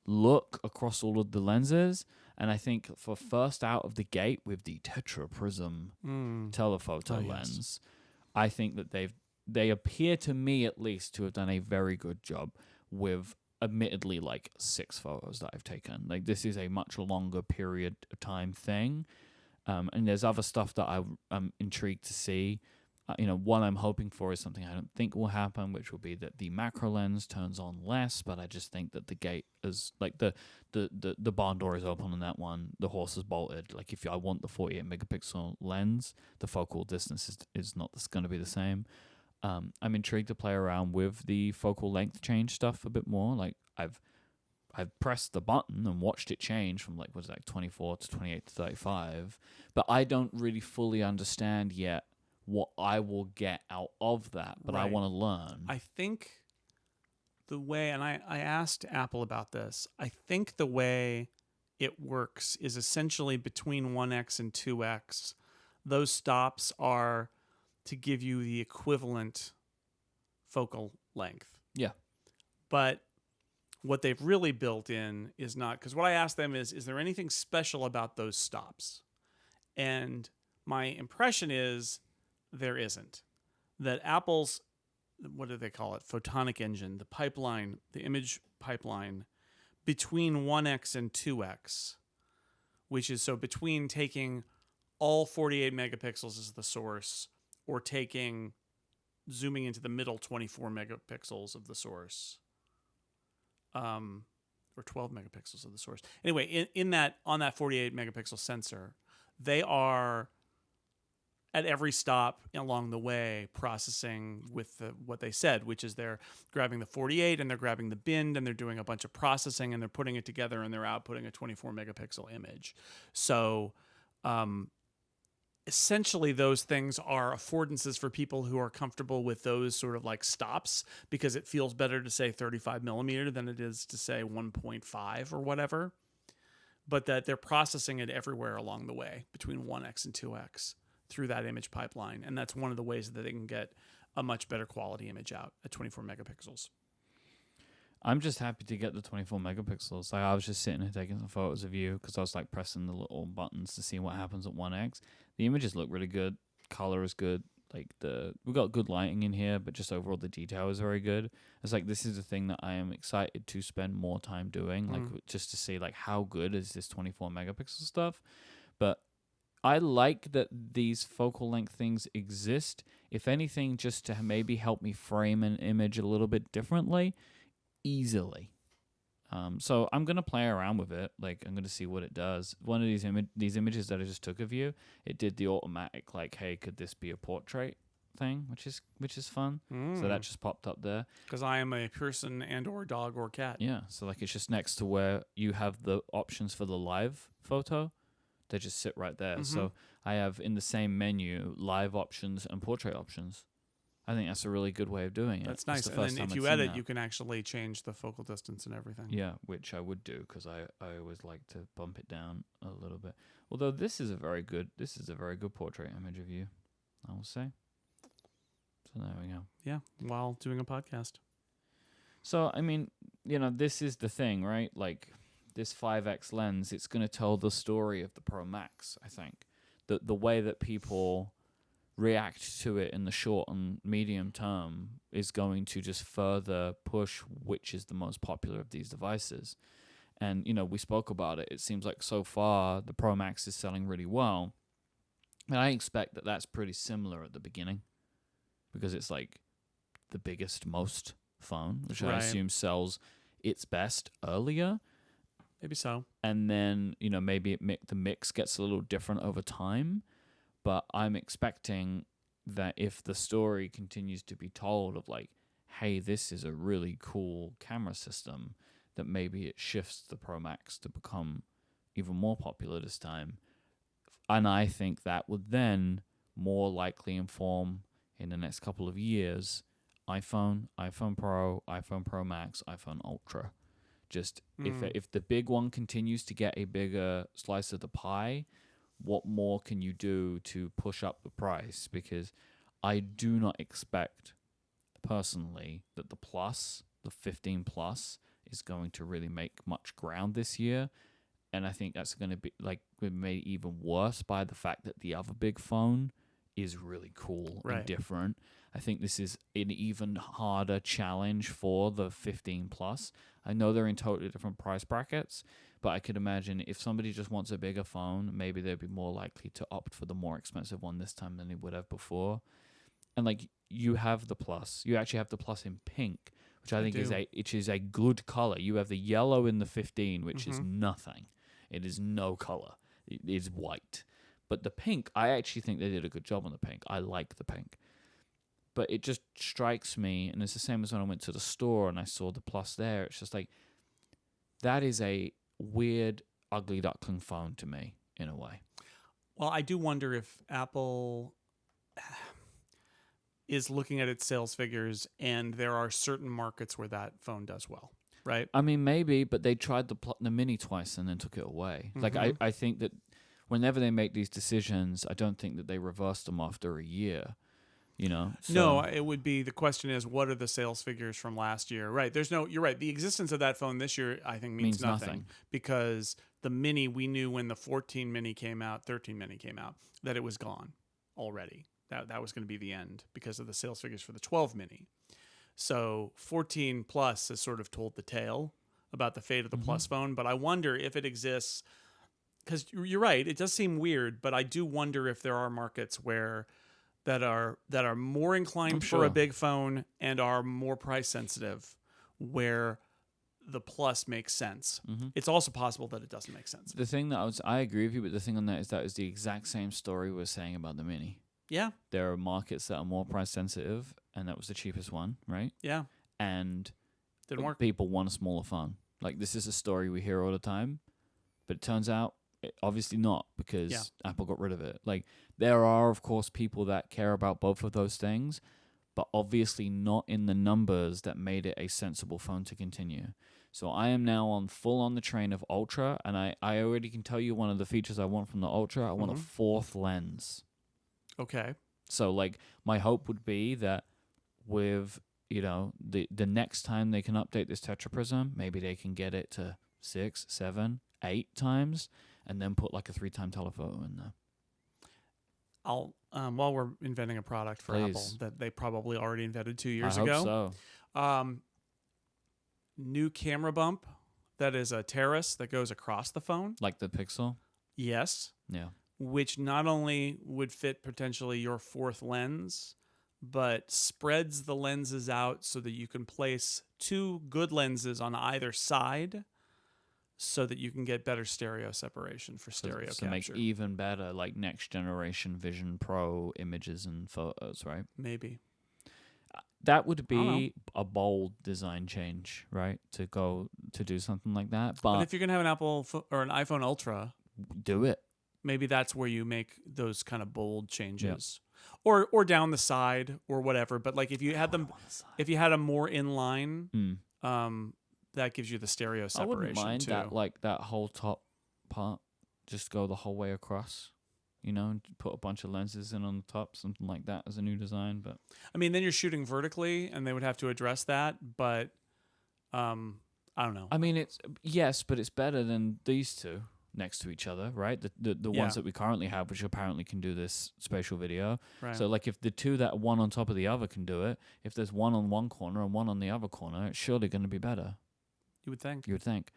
look across all of the lenses. And I think for first out of the gate with the Tetra Prism telephoto lens, I think that they appear to me at least to have done a very good job with admittedly like 6 photos that I've taken. Like, this is a much longer period of time thing. And there's other stuff that I'm intrigued to see. One I'm hoping for is something I don't think will happen, which will be that the macro lens turns on less, but I just think that the gate is like the barn door is open on that one. The horse is bolted. Like, if I want the 48 megapixel lens, the focal distance is not going to be the same. I'm intrigued to play around with the focal length change stuff a bit more. Like, I've pressed the button and watched it change from 24 to 28 to 35, but I don't really fully understand yet what I will get out of that, but I Right. want to learn. I think the way, and I asked Apple about this, I think the way it works is essentially between 1X and 2X. Those stops are to give you the equivalent focal length. Yeah. But what they've really built in is not, because what I asked them is there anything special about those stops? And my impression is there isn't. That Apple's, what do they call it? Photonic engine, the pipeline, the image pipeline between 1X and 2X, which is so between taking all 48 megapixels as the source or zooming into the middle 24 megapixels of the source, or 12 megapixels of the source. Anyway, on that 48 megapixel sensor, they are at every stop along the way processing with what they said, which is they're grabbing the 48 and they're grabbing the bin and they're doing a bunch of processing and they're putting it together and they're outputting a 24 megapixel image. So essentially those things are affordances for people who are comfortable with those sort of like stops, because it feels better to say 35 millimeter than it is to say 1.5 or whatever, but that they're processing it everywhere along the way between 1X and 2X through that image pipeline. And that's one of the ways that they can get a much better quality image out at 24 megapixels. I'm just happy to get the 24 megapixels. Like, I was just sitting here taking some photos of you because I was like pressing the little buttons to see what happens at 1X. The images look really good. color is good. Like we got good lighting in here, but just overall the detail is very good. It's like this is a thing that I am excited to spend more time doing, like just to see like how good is this 24 megapixel stuff. But I like that these focal length things exist. If anything, just to maybe help me frame an image a little bit differently, easily. So I'm gonna play around with it. Like I'm gonna see what it does. One of these images that I just took of you, it did the automatic like, hey, could this be a portrait thing, which is fun. So that just popped up there. Because I am a person and or dog or cat. Yeah. So like it's just next to where you have the options for the live photo. They just sit right there. So I have in the same menu live options and portrait options. I think that's a really good way of doing it. That's nice. And then if you edit, you can actually change the focal distance and everything. Yeah, which I would do because I always like to bump it down a little bit. Although this is a very good portrait image of you, I will say. So there we go. Yeah, while doing a podcast. So I mean, this is the thing, right? Like this 5x lens, it's going to tell the story of the Pro Max. I think the way that people react to it in the short and medium term is going to just further push which is the most popular of these devices. And, we spoke about it. It seems like so far the Pro Max is selling really well. And I expect that that's pretty similar at the beginning because it's like the biggest, most phone, which I assume sells its best earlier. Maybe so. And then, maybe the mix gets a little different over time. But I'm expecting that if the story continues to be told of like, hey, this is a really cool camera system, that maybe it shifts the Pro Max to become even more popular this time. And I think that would then more likely inform in the next couple of years iPhone, iPhone Pro, iPhone Pro Max, iPhone Ultra. Just if the big one continues to get a bigger slice of the pie, what more can you do to push up the price? Because I do not expect, personally, that the 15 Plus, is going to really make much ground this year. And I think that's going to be made even worse by the fact that the other big phone is really cool and different. I think this is an even harder challenge for the 15 Plus. I know they're in totally different price brackets, but I could imagine if somebody just wants a bigger phone, maybe they'd be more likely to opt for the more expensive one this time than they would have before. And you have the Plus. You actually have the Plus in pink, which I think is a good color. You have the yellow in the 15, which is nothing. It is no color. It is white. But the pink, I actually think they did a good job on the pink. I like the pink. But it just strikes me, and it's the same as when I went to the store and I saw the Plus there. It's just like, that is a weird, ugly duckling phone to me, in a way. Well, I do wonder if Apple is looking at its sales figures and there are certain markets where that phone does well, right? I mean, maybe, but they tried the Mini twice and then took it away. Like, I think that whenever they make these decisions, I don't think that they reverse them after a year. So. No, it would be, the question is, what are the sales figures from last year? Right. You're right. The existence of that phone this year, I think, means nothing. Because the Mini, we knew when the 14 Mini came out, 13 Mini came out, that it was gone already. That was going to be the end because of the sales figures for the 12 Mini. So 14 Plus has sort of told the tale about the fate of the Plus phone, but I wonder if it exists, because you're right, it does seem weird, but I do wonder if there are markets where that are more inclined for a big phone and are more price sensitive, where the Plus makes sense. It's also possible that it doesn't make sense. The thing that I agree with you, but the thing on that is the exact same story we were saying about the Mini. Yeah. There are markets that are more price sensitive, and that was the cheapest one, right? Yeah. And didn't work. People want a smaller phone. Like, this is a story we hear all the time, but it turns out obviously not, because Apple got rid of it. Like, there are, of course, people that care about both of those things, but obviously not in the numbers that made it a sensible phone to continue. So I am now full on the train of Ultra, and I already can tell you one of the features I want from the Ultra. I want a fourth lens. Okay. So, like, my hope would be that with, the next time they can update this tetraprism, maybe they can get it to 6, 7, 8 times, and then put like a 3-time telephoto in there. I'll while we're inventing a product for Please. Apple that they probably already invented 2 I years hope ago. so. New camera bump that is a terrace that goes across the phone. Like the Pixel. Yes. Yeah. Which not only would fit potentially your fourth lens, but spreads the lenses out so that you can place 2 good lenses on either side so that you can get better stereo separation for stereo So make capture. even better, like next generation Vision Pro images and photos, right? Maybe. That would be a bold design change, right? To do something like that. But But if you're going to have an Apple or an iPhone Ultra, do it. maybe that's where you make those kind of bold changes. Or down the side or whatever. But like if you had them, if you had them more in line, that gives you the stereo separation I wouldn't mind too. that, like that whole top part, just go the whole way across, and put a bunch of lenses in on the top, something like that as a new design. But I mean, then you're shooting vertically, and they would have to address that. But I don't know. I mean, but it's better than these two next to each other, right? The ones that we currently have, which apparently can do this spatial video. Right. So like if the two that are one on top of the other can do it, if there's one on one corner and one on the other corner, it's surely going to be better. You would think. You would think.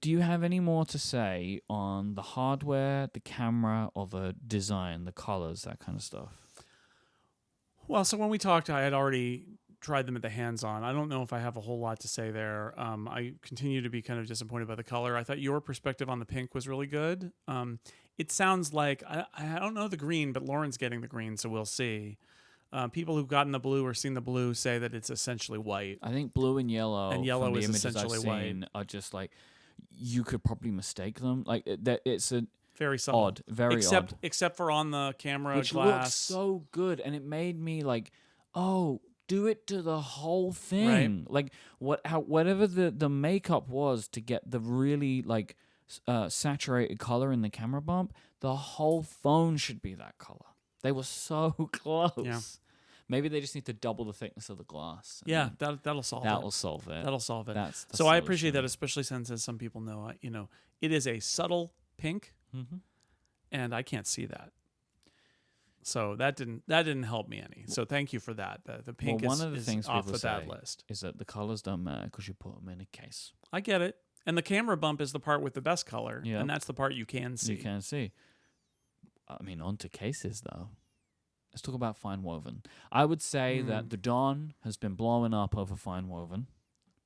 Do you have any more to say on the hardware, the camera, or the design, the colors, that kind of stuff? Well, so when we talked, I had already tried them at the hands-on. I don't know if I have a whole lot to say there. I continue to be kind of disappointed by the color. I thought your perspective on the pink was really good. It sounds like, I don't know the green, but Lauren's getting the green, so we'll see. People who've gotten the blue or seen the blue say that it's essentially white. I think blue and yellow, And yellow from the is images I've essentially seen, white. are just like, you could probably mistake them. Like that, it's a Very subtle. odd, very except, odd. Except for on the camera Which glass. looks so good, and it made me like, oh, do it to the whole thing. Like whatever the makeup was to get the really like saturated color in the camera bump, the whole phone should be that color. They were so close. Yeah. Maybe they just need to double the thickness of the glass. Yeah, that'll solve it. That'll solve it. That'll solve it. That's the So I appreciate that, solution. especially since, as some people know, it is a subtle pink, and I can't see that. So that didn't help me any. So thank you for that. The pink one of the things off people of that say list. is that the colors don't matter because you put them in a case. I get it. And the camera bump is the part with the best color, Yeah. and that's the part you can see. You can see. I mean, onto cases though. Let's talk about fine woven. I would say that the Dawn has been blowing up over fine woven.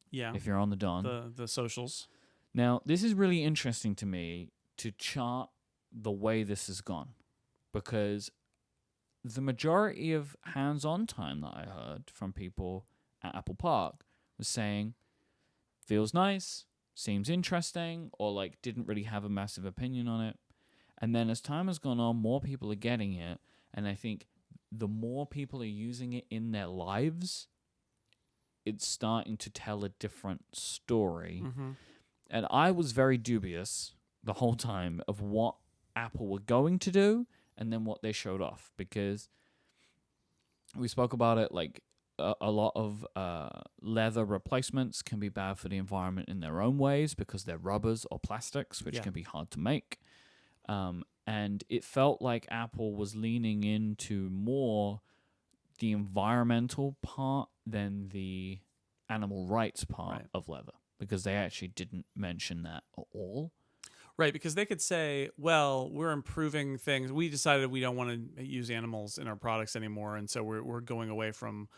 Yeah. If you're on the Dawn. The socials. Now, this is really interesting to me to chart the way this has gone, because the majority of hands-on time that I heard from people at Apple Park was saying, feels nice, seems interesting, or like didn't really have a massive opinion on it. And then as time has gone on, more people are getting it, and I think the more people are using it in their lives, it's starting to tell a different story. And I was very dubious the whole time of what Apple were going to do and then what they showed off, because we spoke about it, like a lot of leather replacements can be bad for the environment in their own ways because they're rubbers or plastics, which can be hard to make. And it felt like Apple was leaning into more the environmental part than the animal rights part of leather, because they actually didn't mention that at all. Right, because they could say, well, we're improving things. We decided we don't want to use animals in our products anymore, and so we're going away from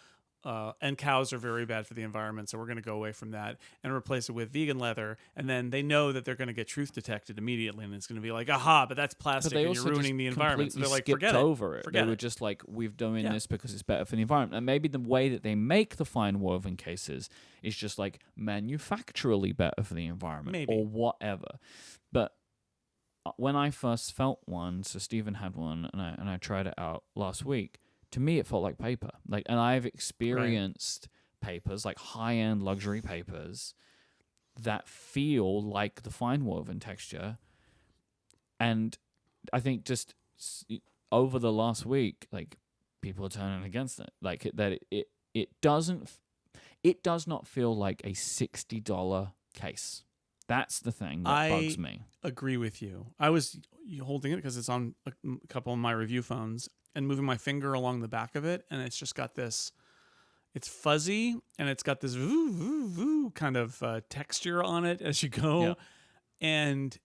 and cows are very bad for the environment, so we're going to go away from that and replace it with vegan leather. And then they know that they're going to get truth detected immediately, and it's going to be like, aha, but that's plastic, and you're ruining the environment. So they're like, forget over it. Forget they were it. just like, we're doing this because it's better for the environment. And maybe the way that they make the fine woven cases is just like manufacturally better for the environment, or whatever. But when I first felt one, so Stephen had one, and I tried it out last week. To me, it felt like paper. Like, and I've experienced papers, like high-end luxury papers, that feel like the fine woven texture. And I think just over the last week, like, people are turning against it. Like it does not feel like a $60 case. That's the thing that bugs me. Agree with you. I was holding it because it's on a couple of my review phones and moving my finger along the back of it, and it's just got this. It's fuzzy and it's got this voo voo voo kind of texture on it as you go, Yeah. and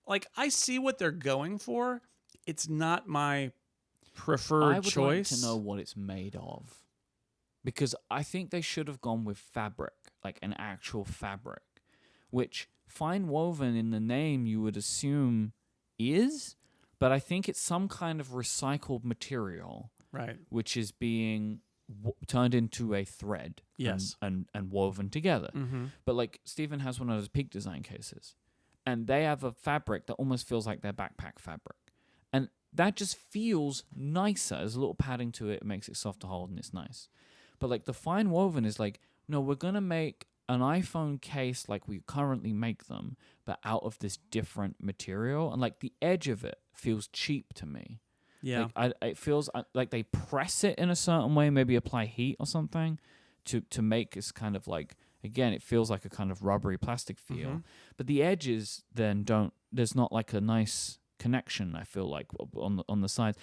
like I see what they're going for. It's not my preferred choice. I would like to know what it's made of, because I think they should have gone with fabric, like an actual fabric, which fine woven in the name you would assume is, but I think it's some kind of recycled material, Right. which is being turned into a thread, Yes. and woven together. Mm-hmm. But like Stephen has one of those Peak Design cases, and they have a fabric that almost feels like their backpack fabric, and that just feels nicer. There's a little padding to it. It makes it soft to hold, and it's nice. But like the fine woven is like, no, we're gonna make an iPhone case like we currently make them, but out of this different material, and like the edge of it feels cheap to me. Yeah. Like it feels like they press it in a certain way, maybe apply heat or something to make this kind of like, again, it feels like a kind of rubbery plastic feel. Mm-hmm. But the edges then there's not like a nice connection, I feel like, on the sides.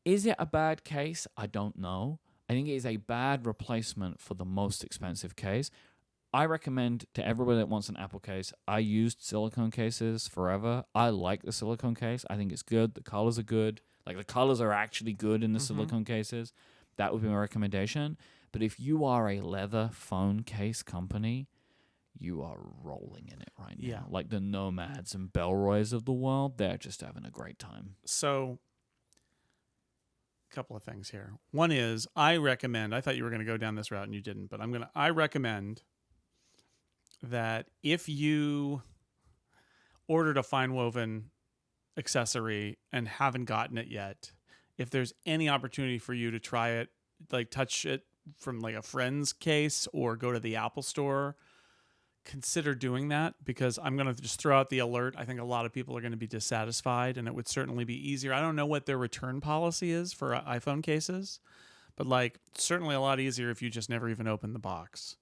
Is it a bad case? I don't know. I think it is a bad replacement for the most expensive case. I recommend to everybody that wants an Apple case. I used silicone cases forever. I like the silicone case. I think it's good. The colors are good. Like the colors are actually good in the silicone cases. That would be my recommendation. But if you are a leather phone case company, you are rolling in it right now. Yeah. Like the Nomads and Bellroys of the world, they're just having a great time. So, a couple of things here. One is I thought you were going to go down this route and you didn't, but I recommend that if you ordered a fine woven accessory and haven't gotten it yet, if there's any opportunity for you to try it, like touch it from like a friend's case or go to the Apple store, consider doing that, because I'm going to just throw out the alert. I think a lot of people are going to be dissatisfied, and it would certainly be easier. I don't know what their return policy is for iPhone cases, but like certainly a lot easier if you just never even open the box.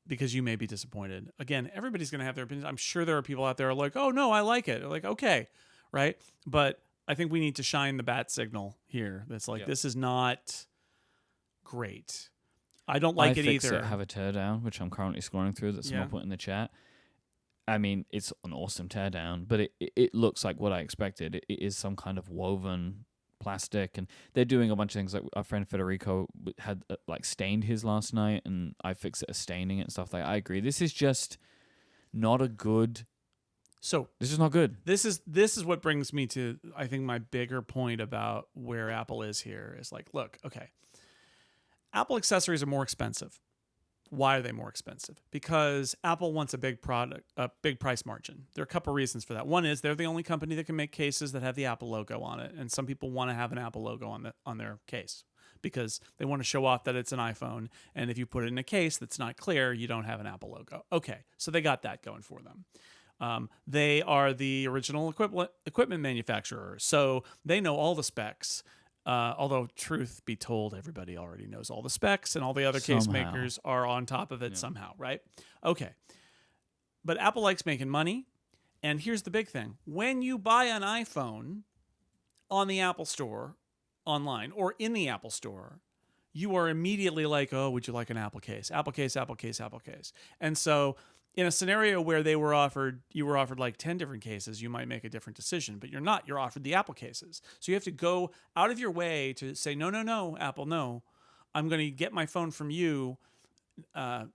Because you may be disappointed. Again, everybody's going to have their opinions. I'm sure there are people out there who are like, oh, no, I like it. Like, okay, right? But I think we need to shine the bat signal here. That's like, This is not great. I don't like it either. Have a teardown, which I'm currently scrolling through that someone put in the chat. I mean, it's an awesome teardown, but it looks like what I expected. It is some kind of woven plastic, and they're doing a bunch of things. Like our friend Federico had like stained his last night, and I fixed it as staining it and stuff. Like, I agree, this is just not a good. So this is not good. This is what brings me to, I think, my bigger point about where Apple is here is like, look, okay, Apple accessories are more expensive. Why are they more expensive? Because Apple wants a big price margin. There are a couple reasons for that. One is they're the only company that can make cases that have the Apple logo on it, and some people want to have an Apple logo on their case because they want to show off that it's an iPhone. And if you put it in a case that's not clear, you don't have an Apple logo. Okay, so they got that going for them. They are the original equipment manufacturer, so they know all the specs. Although, truth be told, everybody already knows all the specs, and all the other case makers are on top of it somehow, right? Okay. But Apple likes making money, and here's the big thing. When you buy an iPhone on the Apple Store, online, or in the Apple Store, you are immediately like, oh, would you like an Apple case? Apple case, Apple case, Apple case. And so in a scenario where you were offered like 10 different cases, you might make a different decision, but you're not. You're offered the Apple cases. So you have to go out of your way to say, no, Apple, no. I'm going to get my phone from you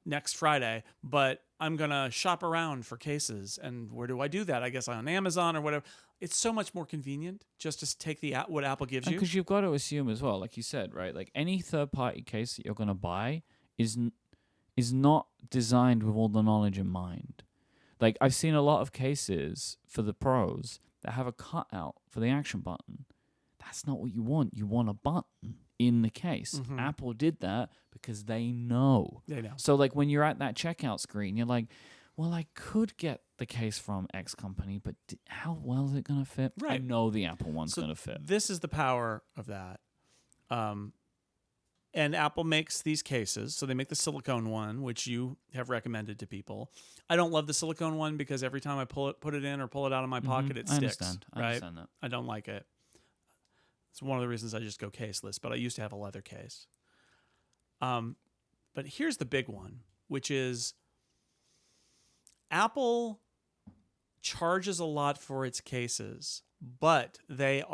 next Friday, but I'm going to shop around for cases. And where do I do that? I guess on Amazon or whatever. It's so much more convenient just to take what Apple gives you. Because you've got to assume as well, like you said, right? Like any third-party case that you're going to buy is not designed with all the knowledge in mind. Like, I've seen a lot of cases for the pros that have a cutout for the action button. That's not what you want. You want a button in the case. Mm-hmm. Apple did that because they know. They know. So, like, when you're at that checkout screen, you're like, well, I could get the case from X company, but how well is it going to fit? Right. I know the Apple one's going to fit. This is the power of that. And Apple makes these cases. So they make the silicone one, which you have recommended to people. I don't love the silicone one because every time I put it in or pull it out of my pocket, it sticks. I understand that. I don't like it. It's one of the reasons I just go caseless, but I used to have a leather case. But here's the big one, which is Apple charges a lot for its cases, but they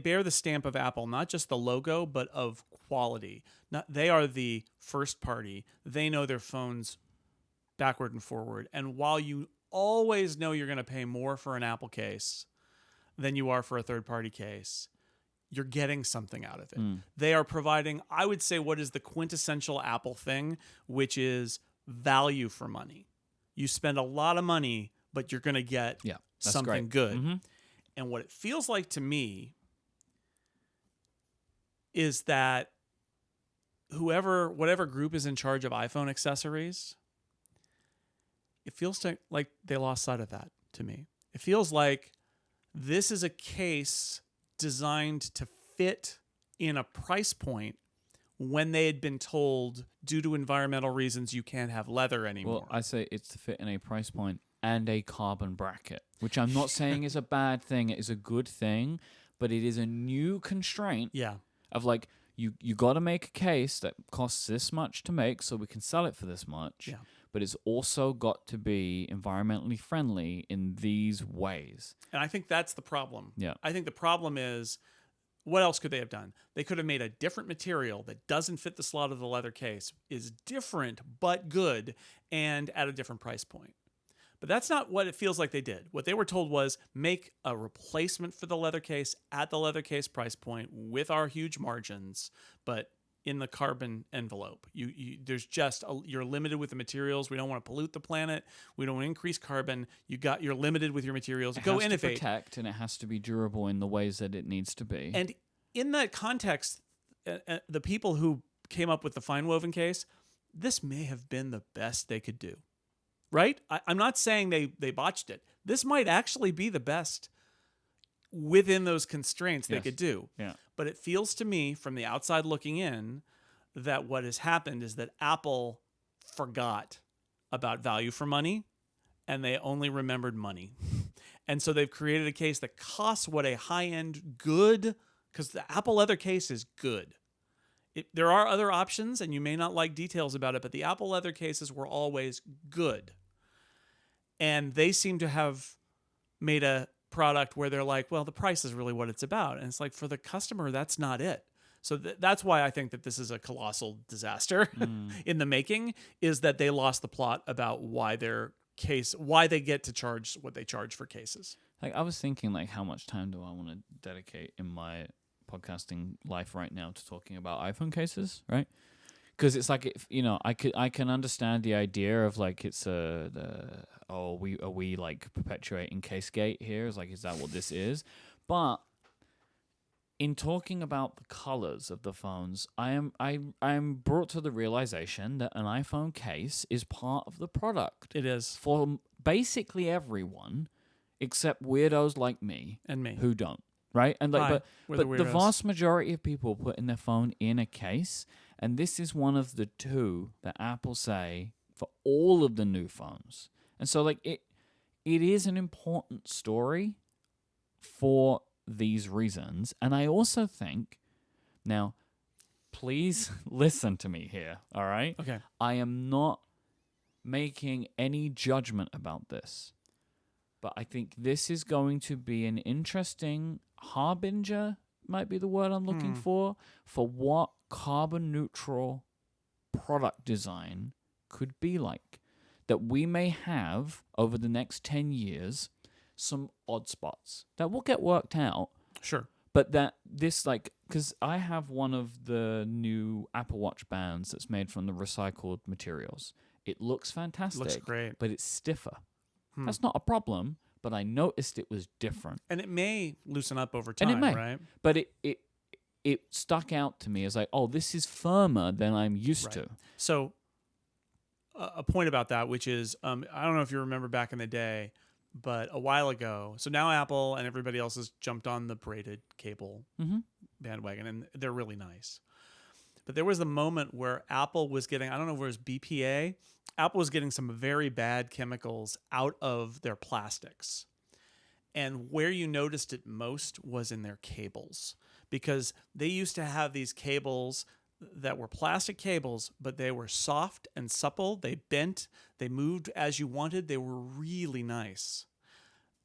bear the stamp of Apple, not just the logo, but of quality. They are the first party. They know their phones backward and forward. And while you always know you're going to pay more for an Apple case than you are for a third-party case, you're getting something out of it. They are providing, I would say, what is the quintessential Apple thing, which is value for money. You spend a lot of money, but you're going to get something good. Mm-hmm. And what it feels like to me is that whatever group is in charge of iPhone accessories, it feels like they lost sight of that to me. It feels like this is a case designed to fit in a price point when they had been told, due to environmental reasons, you can't have leather anymore. Well, I say it's to fit in a price point and a carbon bracket, which I'm not saying is a bad thing. It is a good thing, but it is a new constraint of like, you got to make a case that costs this much to make so we can sell it for this much, but it's also got to be environmentally friendly in these ways. And I think that's the problem. Yeah. I think the problem is, what else could they have done? They could have made a different material that doesn't fit the slot of the leather case, is different but good, and at a different price point. But that's not what it feels like they did. What they were told was make a replacement for the leather case at the leather case price point with our huge margins, but in the carbon envelope. You're limited with the materials. We don't want to pollute the planet. We don't want to increase carbon. You're limited with your materials. Go innovate. It has to protect, and it has to be durable in the ways that it needs to be. And in that context, the people who came up with the fine woven case, this may have been the best they could do. Right? I'm not saying they botched it. This might actually be the best within those constraints they could do. Yeah. But it feels to me, from the outside looking in, that what has happened is that Apple forgot about value for money, and they only remembered money. And so they've created a case that costs what a high-end good, because the Apple leather case is good. There are other options, and you may not like details about it, but the Apple leather cases were always good. And they seem to have made a product where they're like, well, the price is really what it's about. And it's like, for the customer, that's not it. So that's why I think that this is a colossal disaster in the making, is that they lost the plot about why they get to charge what they charge for cases. Like, I was thinking, like, how much time do I want to dedicate in my podcasting life right now to talking about iPhone cases, right? Because it's like, I can understand the idea of like, it's are we like perpetuating Casegate here? Is that what this is? But in talking about the colors of the phones, I am brought to the realization that an iPhone case is part of the product. It is for basically everyone, except weirdos like me and me who don't. Right? And like, but the the vast majority of people putting their phone in a case, and this is one of the two that Apple say for all of the new phones. And so like it is an important story for these reasons. And I also think, now, please listen to me here, all right? Okay. I am not making any judgment about this, but I think this is going to be an interesting harbinger, might be the word I'm looking for what carbon neutral product design could be like. That we may have, over the next 10 years, some odd spots that will get worked out. Sure. But that this, like, because I have one of the new Apple Watch bands that's made from the recycled materials. It looks fantastic. Looks great. But it's stiffer. That's not a problem, but I noticed it was different. And it may loosen up over time, and it may, right? But it stuck out to me as like, oh, this is firmer than I'm used to. So a point about that, which is, I don't know if you remember back in the day, but a while ago, so now Apple and everybody else has jumped on the braided cable bandwagon, and they're really nice. but there was the moment where Apple was getting, I don't know if it was BPA, Apple was getting some very bad chemicals out of their plastics. And where you noticed it most was in their cables, because they used to have these cables that were plastic cables, but they were soft and supple. They bent, they moved as you wanted. They were really nice.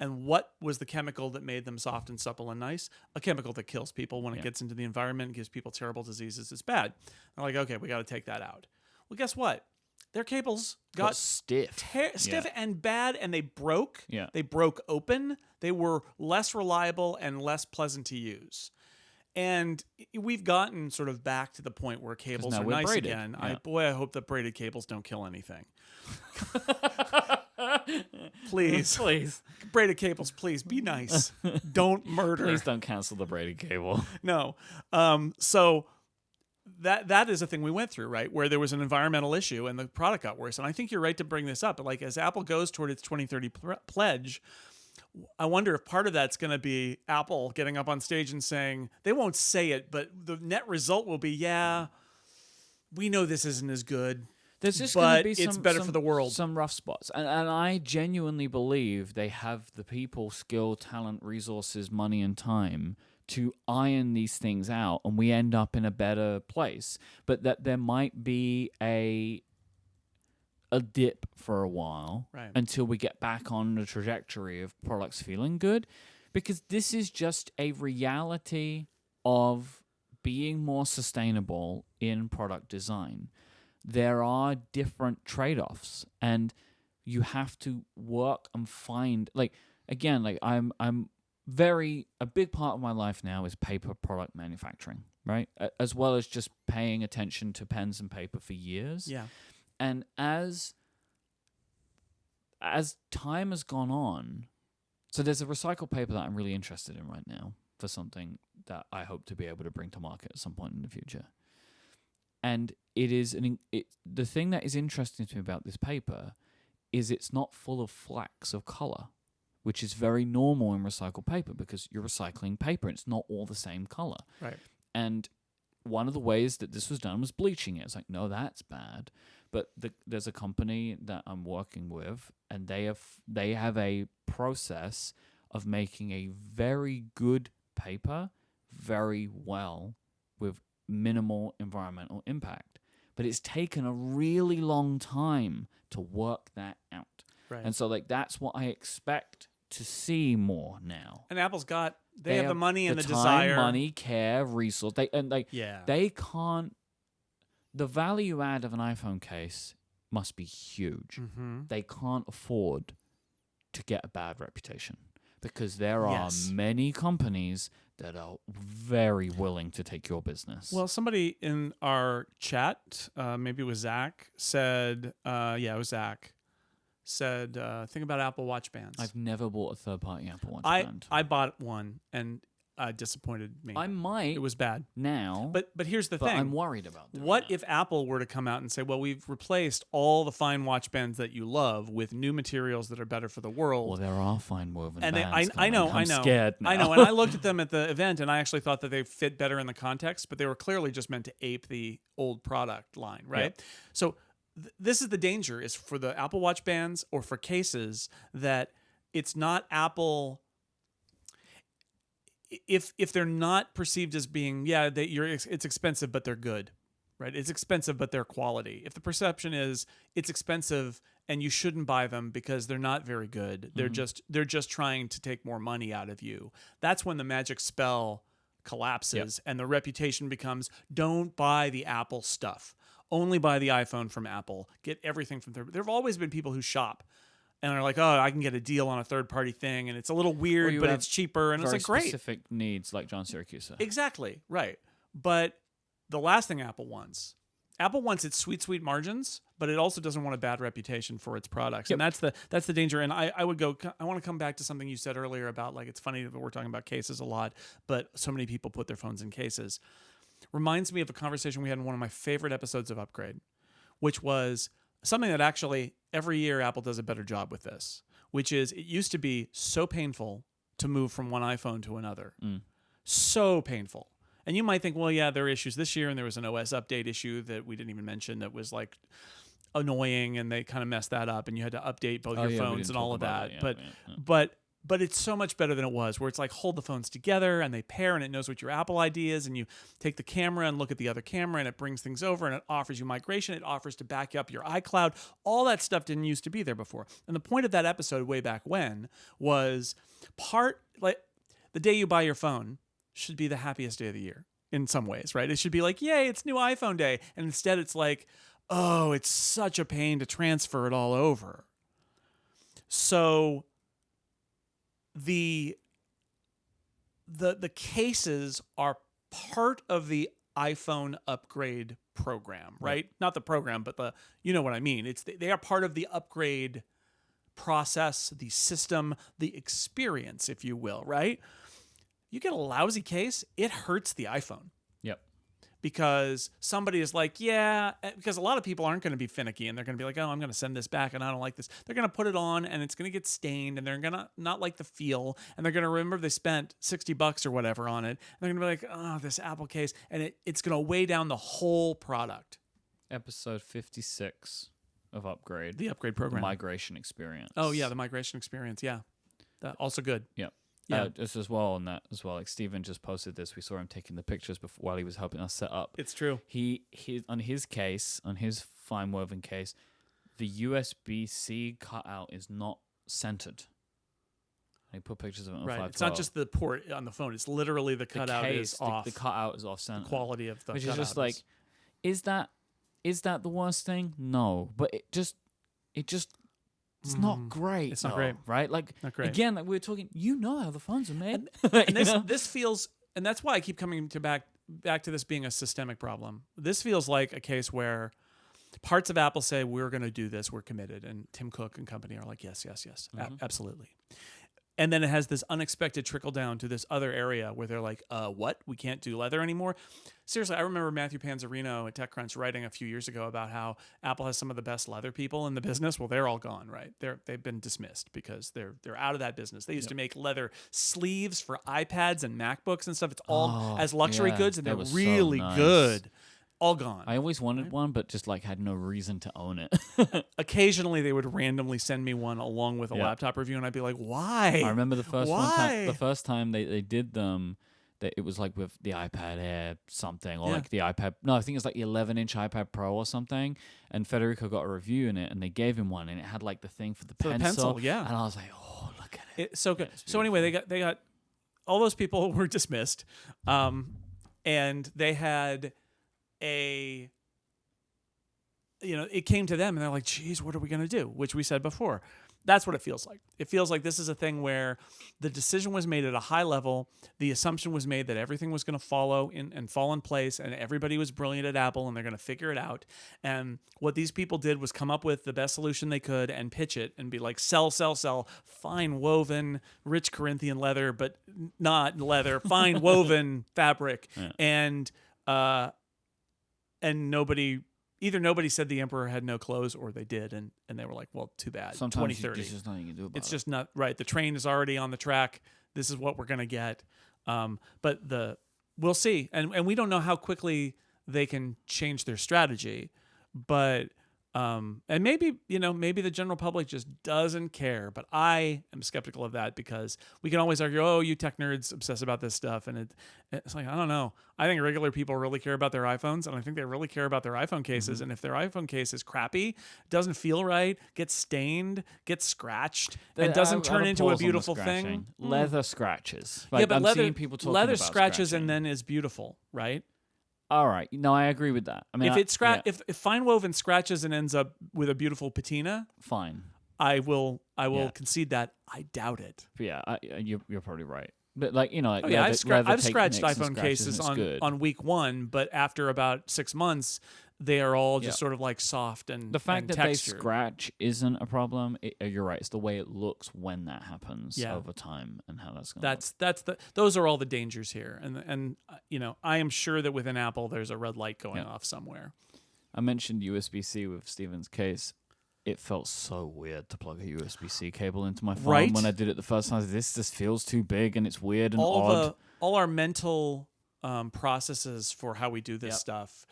And what was the chemical that made them soft and supple and nice? A chemical that kills people when it gets into the environment and gives people terrible diseases. It's bad. They're like, okay, we got to take that out. Well, guess what? Their cables got stiff. Stiff and bad, and they broke. Yeah. They broke open. They were less reliable and less pleasant to use. And we've gotten sort of back to the point where cables are nice braided. again. Yeah. I hope that braided cables don't kill anything. Please. Braided cables, please be nice. Don't murder. Please don't cancel the braided cable. No. So that is a thing we went through, right? Where there was an environmental issue and the product got worse. And I think you're right to bring this up. But like as Apple goes toward its 2030 pledge, I wonder if part of that's going to be Apple getting up on stage and saying, they won't say it, but the net result will be, yeah, we know this isn't as good. There's just going to be it's better for the world. Some rough spots. And I genuinely believe they have the people, skill, talent, resources, money, and time to iron these things out, and we end up in a better place. But that there might be a dip for a while until we get back on the trajectory of products feeling good. Because this is just a reality of being more sustainable in product design. There are different trade-offs, and you have to work and find, like, again, like I'm a big part of my life now is paper product manufacturing, right? As well as just paying attention to pens and paper for years. Yeah. And as time has gone on, so there's a recycled paper that I'm really interested in right now for something that I hope to be able to bring to market at some point in the future. And it is the thing that is interesting to me about this paper is it's not full of flecks of color, which is very normal in recycled paper because you're recycling paper and it's not all the same color. Right. And one of the ways that this was done was bleaching it. It's like, no, that's bad. But there's a company that I'm working with, and they have a process of making a very good paper very well with minimal environmental impact. But it's taken a really long time to work that out. Right. And so like that's what I expect to see more now. And Apple's got they have the money and the time, desire, money, care, resource. They can't. The value add of an iPhone case must be huge. Mm-hmm. They can't afford to get a bad reputation because there are many companies that are very willing to take your business. Well, somebody in our chat, maybe it was Zach, said, it was Zach, said, think about Apple Watch bands. I've never bought a third-party Apple Watch band. I bought one, and disappointed me. I might. It was bad. Now. But here's the thing. I'm worried about that. What if Apple were to come out and say, well, we've replaced all the fine watch bands that you love with new materials that are better for the world? Well, there are fine woven bands. I know. I'm scared now. I know. And I looked at them at the event, and I actually thought that they fit better in the context, but they were clearly just meant to ape the old product line, right? Yep. So this is the danger, is for the Apple Watch bands or for cases that it's not Apple... If they're not perceived as being, it's expensive, but they're good, right? It's expensive, but they're quality. If the perception is it's expensive and you shouldn't buy them because they're not very good, they're just trying to take more money out of you. That's when the magic spell collapses and the reputation becomes, don't buy the Apple stuff. Only buy the iPhone from Apple. Get everything from there. There have always been people who shop and are like, oh, I can get a deal on a third-party thing, and it's a little weird, but it's cheaper, and it's like, great. Specific needs, like John Syracuse. Exactly, right. But the last thing Apple wants its sweet, sweet margins, but it also doesn't want a bad reputation for its products, and that's the danger. And I want to come back to something you said earlier about, like, it's funny that we're talking about cases a lot, but so many people put their phones in cases. Reminds me of a conversation we had in one of my favorite episodes of Upgrade, which was something that actually every year Apple does a better job with this, which is it used to be so painful to move from one iPhone to another. So painful. And you might think, well, yeah, there are issues this year, and there was an OS update issue that we didn't even mention that was like annoying, and they kind of messed that up, and you had to update both your phones and all of that. But it's so much better than it was, where it's like hold the phones together and they pair and it knows what your Apple ID is, and you take the camera and look at the other camera and it brings things over and it offers you migration. It offers to back up your iCloud. All that stuff didn't used to be there before. And the point of that episode way back when was like the day you buy your phone should be the happiest day of the year in some ways, right? It should be like, yay, it's new iPhone day. And instead it's like, oh, it's such a pain to transfer it all over. So the cases are part of the iPhone upgrade program, right? Not the program, but you know what I mean. They are part of the upgrade process, the system, the experience, if you will, right? You get a lousy case, it hurts the iPhone. Yep. Because somebody is like, yeah, because a lot of people aren't going to be finicky and they're going to be like, oh, I'm going to send this back and I don't like this. They're going to put it on and it's going to get stained and they're going to not like the feel and they're going to remember they spent $60 or whatever on it. And they're going to be like, oh, this Apple case. And it's going to weigh down the whole product. Episode 56 of Upgrade. The upgrade program. The migration experience. Oh, yeah, the migration experience. Yeah. Also good. Yep. Yeah. Just as well on that as well. Like Steven just posted this. We saw him taking the pictures while he was helping us set up. It's true. He on his fine woven case, the USB-C cutout is not centered. He put pictures of it on right. 512. It's not just the port on the phone. It's literally the cutout is off. The cutout is off center. The quality of the which cutout is just like, is that the worst thing? No, but it just. It's not great. It's not great, right? Like not great. Again, like we were talking. You know how the phones are made. And this feels, and that's why I keep coming to back to this being a systemic problem. This feels like a case where parts of Apple say we're going to do this, we're committed, and Tim Cook and company are like, yes, absolutely. And then it has this unexpected trickle down to this other area where they're like, what? We can't do leather anymore? Seriously, I remember Matthew Panzarino at TechCrunch writing a few years ago about how Apple has some of the best leather people in the business. Well, they're all gone, right? They've been dismissed because they're out of that business. They used to make leather sleeves for iPads and MacBooks and stuff. It's all as luxury goods, and they're really good. All gone. I always wanted one, but just like had no reason to own it. Occasionally, they would randomly send me one along with a laptop review, and I'd be like, "Why?" I remember the first time they did them. It was like with the iPad Air something, or like the iPad. No, I think it's like the 11-inch iPad Pro or something. And Federico got a review in it, and they gave him one, and it had like the thing for the pencil. Yeah. And I was like, "Oh, look at it! It's so good." So anyway, they got all those people were dismissed, and they had it came to them and they're like, geez, what are we going to do? Which we said before. That's what it feels like. It feels like this is a thing where the decision was made at a high level. The assumption was made that everything was going to fall in place, and everybody was brilliant at Apple and they're going to figure it out. And what these people did was come up with the best solution they could and pitch it and be like, sell, fine woven, rich Corinthian leather, but not leather, fine woven fabric. Yeah. And nobody said the emperor had no clothes, or they did, and they were like, well, too bad. Sometimes 2030. there's just nothing you can do about it. It's just not right. The train is already on the track. This is what we're gonna get. But we'll see, and we don't know how quickly they can change their strategy, but. And maybe the general public just doesn't care, but I am skeptical of that because we can always argue, oh, you tech nerds obsess about this stuff. And it's like, I don't know. I think regular people really care about their iPhones, and I think they really care about their iPhone cases. Mm-hmm. And if their iPhone case is crappy, doesn't feel right, gets stained, gets scratched, and doesn't turn into a beautiful thing. Leather scratches. Like, but I'm leather, seeing people talking leather about scratches scratching. and then is beautiful, right? All right. No, I agree with that. I mean, if fine woven scratches and ends up with a beautiful patina, fine. I will concede that. I doubt it. But yeah, you're probably right. But like I've scratched iPhone cases on week 1, but after about 6 months, they are all just sort of like soft and the fact and that textured. they scratch isn't a problem. You're right. It's the way it looks when that happens over time and how that's going. Those are all the dangers here, and I am sure that within Apple there's a red light going off somewhere. I mentioned USB-C with Steven's case. It felt so weird to plug a USB-C cable into my phone when I did it the first time. This just feels too big and it's weird and odd. All our mental processes for how we do this Yep. stuff.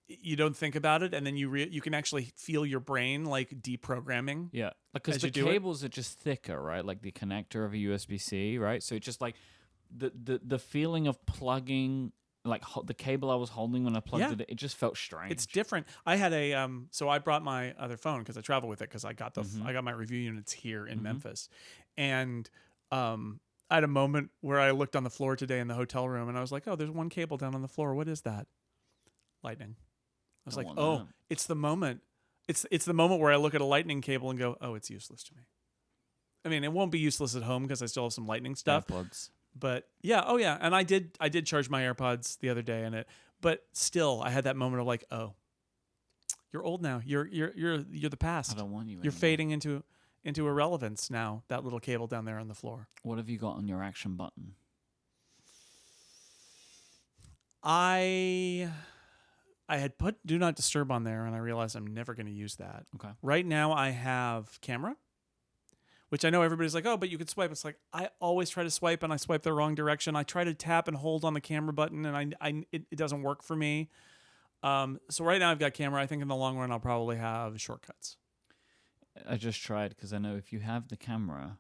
You don't think about it, and then you can actually feel your brain like deprogramming. Yeah, because As the you do it? cables are just thicker, right? Like the connector of a USB-C, right? So it's just like the feeling of plugging, like the cable I was holding when I plugged it just felt strange. It's different. I had a so I brought my other phone because I travel with it because I got I got my review units here in Memphis, and I had a moment where I looked on the floor today in the hotel room and I was like, oh, there's one cable down on the floor. What is that? Lightning. I was Don't like, want oh, that. it's the moment. It's the moment where I look at a lightning cable and go, oh, it's useless to me. I mean, it won't be useless at home because I still have some lightning stuff. AirPods. But yeah, oh yeah, and I did charge my AirPods the other day, but still, I had that moment of like, oh, you're old now. You're the past. I don't want you. You're anymore. fading into irrelevance now. That little cable down there on the floor. What have you got on your action button? I had put Do Not Disturb on there, and I realized I'm never going to use that. Okay. Right now, I have camera, which I know everybody's like, oh, but you could swipe. It's like, I always try to swipe, and I swipe the wrong direction. I try to tap and hold on the camera button, and it doesn't work for me. So right now, I've got camera. I think in the long run, I'll probably have shortcuts. I just tried because I know if you have the camera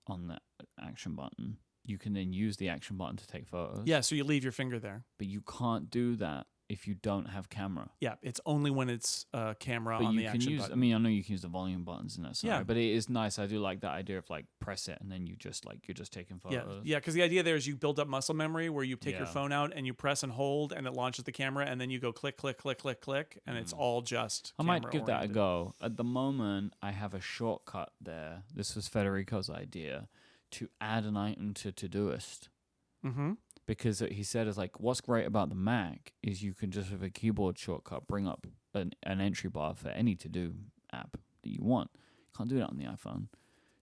on the action button, you can then use the action button to take photos. Yeah, so you leave your finger there. But you can't do that if you don't have camera. Yeah, it's only when it's camera But on you the can action use. button. I mean, I know you can use the volume buttons and that. Yeah. But it is nice. I do like that idea of like press it and then you just like you're just taking photos. Yeah, because the idea there is you build up muscle memory where you take your Yeah. phone out and you press and hold and it launches the camera and then you go click, click, click, click, click, and it's all just I might give that a camera-oriented. go. At the moment, I have a shortcut there. This was Federico's idea to add an item to Todoist. Mm-hmm. Because he said it's like what's great about the Mac is you can just with a keyboard shortcut bring up an entry bar for any to-do app that you want. You can't do that on the iPhone.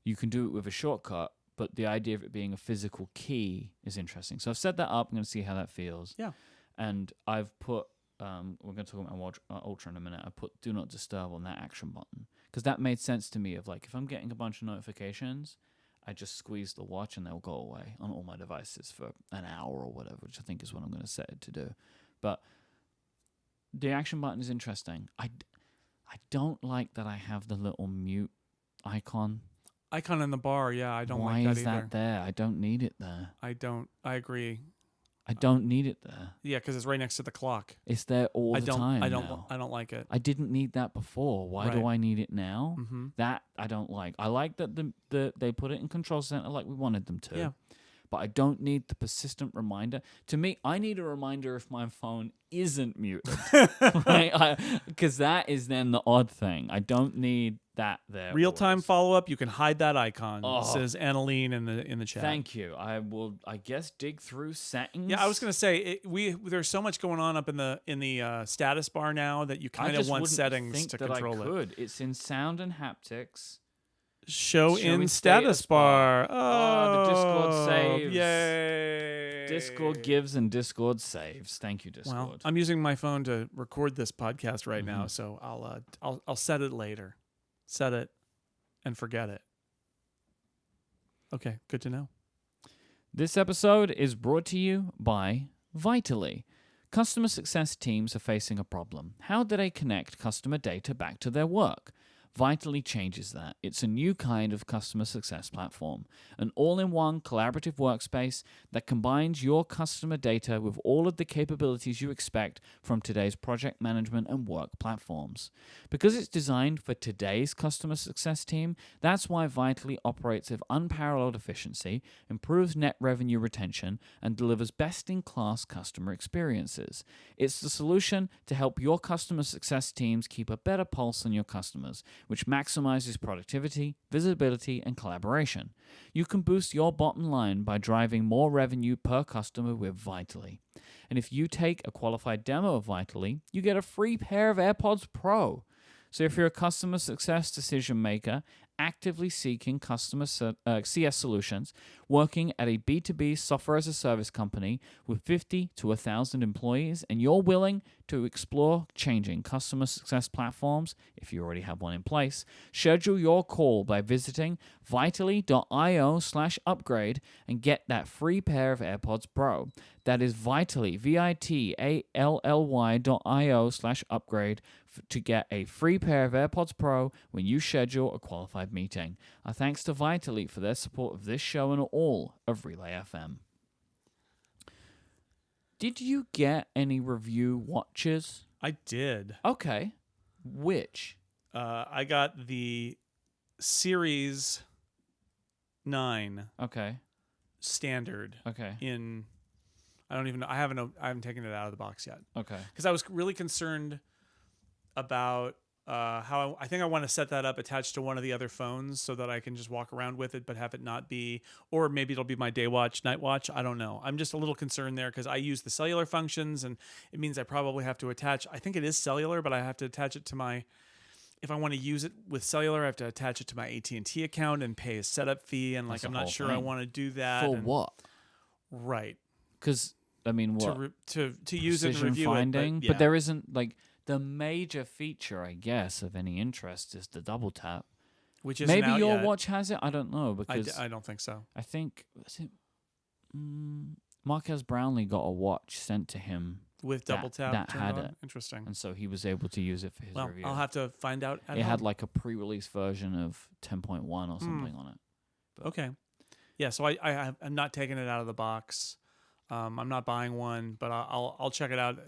You can do it with a shortcut, but the idea of it being a physical key is interesting. So I've set that up. I'm going to see how that feels. Yeah. And I've put, we're going to talk about Ultra in a minute. I put Do Not Disturb on that action button because that made sense to me of like if I'm getting a bunch of notifications, I just squeeze the watch and they'll go away on all my devices for an hour or whatever, which I think is what I'm going to set it to do. But the action button is interesting. I don't like that I have the little mute icon. Icon in the bar, yeah, I don't Why like that is either. that there? I don't need it there. I agree. I don't need it there. Yeah, because it's right next to the clock. It's there all the time I don't now. like it. I didn't need that before. Why do Right. I need it now? Mm-hmm. That I don't like. I like that they put it in control center like we wanted them to. Yeah. But I don't need the persistent reminder. To me, I need a reminder if my phone isn't muted. Right? Because that is then the odd thing. I don't need that there. Real time always. follow up. You can hide that icon. Oh. Says Annaline in the chat. Thank you. I will, I guess, dig through settings. Yeah, I was gonna say there's so much going on up in the status bar now that you I kind of just want wouldn't settings think to that control I it. could. It's in sound and haptics. Show Show in in status status bar. Oh, the Discord saves. Yay! Discord gives and Discord saves. Thank you, Discord. Well, I'm using my phone to record this podcast right Mm-hmm. now, so I'll set it later. Set it and forget it. Okay, good to know. This episode is brought to you by Vitally. Customer success teams are facing a problem. How do they connect customer data back to their work? Vitally changes that. It's a new kind of customer success platform, an all-in-one collaborative workspace that combines your customer data with all of the capabilities you expect from today's project management and work platforms. Because it's designed for today's customer success team, that's why Vitally operates with unparalleled efficiency, improves net revenue retention, and delivers best-in-class customer experiences. It's the solution to help your customer success teams keep a better pulse on your customers, which maximizes productivity, visibility, and collaboration. You can boost your bottom line by driving more revenue per customer with Vitally. And if you take a qualified demo of Vitally, you get a free pair of AirPods Pro. So if you're a customer success decision maker, actively seeking customer CS solutions, working at a B2B software as a service company with 50 to 1,000 employees, and you're willing to explore changing customer success platforms, if you already have one in place, schedule your call by visiting vitally.io/upgrade and get that free pair of AirPods Pro. That is Vitally, vitally.io/upgrade to get a free pair of AirPods Pro when you schedule a qualified meeting. Our thanks to Vitally for their support of this show and all of Relay FM. Did you get any review watches? I did. Okay. Which? I got the Series 9 Okay. standard Okay. in... I don't even know. I haven't taken it out of the box yet. Okay. Because I was really concerned about how I think I want to set that up attached to one of the other phones so that I can just walk around with it, but have it not be, or maybe it'll be my day watch, night watch. I don't know. I'm just a little concerned there because I use the cellular functions, and it means I probably have to attach. I think it is cellular, but I have to attach it to my. If I want to use it with cellular, I have to attach it to my AT&T account and pay a setup fee, and That's I'm the not whole sure I thing. want to do that. For what? Right. Because I mean, what? To use it and Precision review finding, it, but there isn't like the major feature, I guess, of any interest is the double tap. which isn't Maybe out your yet. watch has it. I don't know because I don't think so. I think was it, Marquez Brownlee got a watch sent to him, With double tap that turned had on? it. Interesting. and so he was able to use it for his Well, review. I'll have to find out. At it had home. like a pre-release version of 10.1 or something on it. Okay. Yeah, so I'm not taking it out of the box. I'm not buying one, but I'll check it out.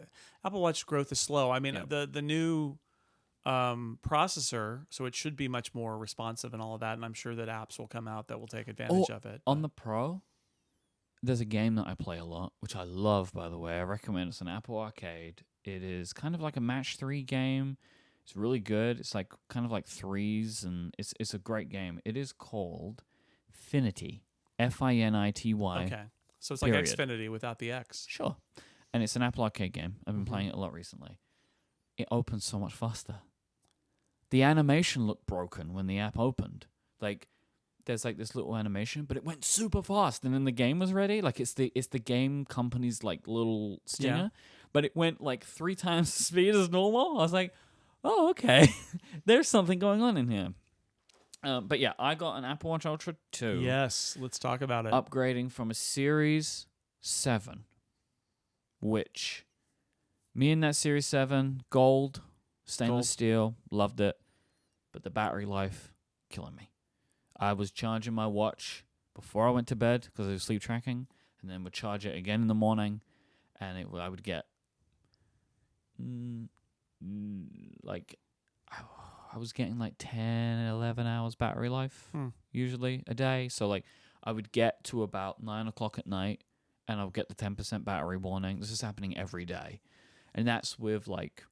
Apple Watch growth is slow. I mean, Yep. the new processor, so it should be much more responsive and all of that. And I'm sure that apps will come out that will take advantage of it. On the Pro, there's a game that I play a lot, which I love, by the way. I recommend it's an Apple Arcade. It is kind of like a match 3 game. It's really good. It's like kind of like threes, and it's a great game. It is called Finity, Finity. Okay. So it's like Period. Xfinity without the X. Sure. And it's an Apple Arcade game. I've been playing it a lot recently. It opens so much faster. The animation looked broken when the app opened. Like, there's like this little animation, but it went super fast. And then the game was ready. Like, it's the game company's like little stinger. But it went like 3 times the speed as normal. I was like, oh, okay. There's something going on in here. But yeah, I got an Apple Watch Ultra 2. Yes, let's talk about it. Upgrading from a Series 7, which me and that Series 7, gold, stainless steel, loved it, but the battery life, killing me. I was charging my watch before I went to bed because I was sleep tracking, and then would charge it again in the morning, and I would get like I was getting like 10, 11 hours battery life usually a day. So like I would get to about 9 o'clock at night and I'll get the 10% battery warning. This is happening every day. And that's with like,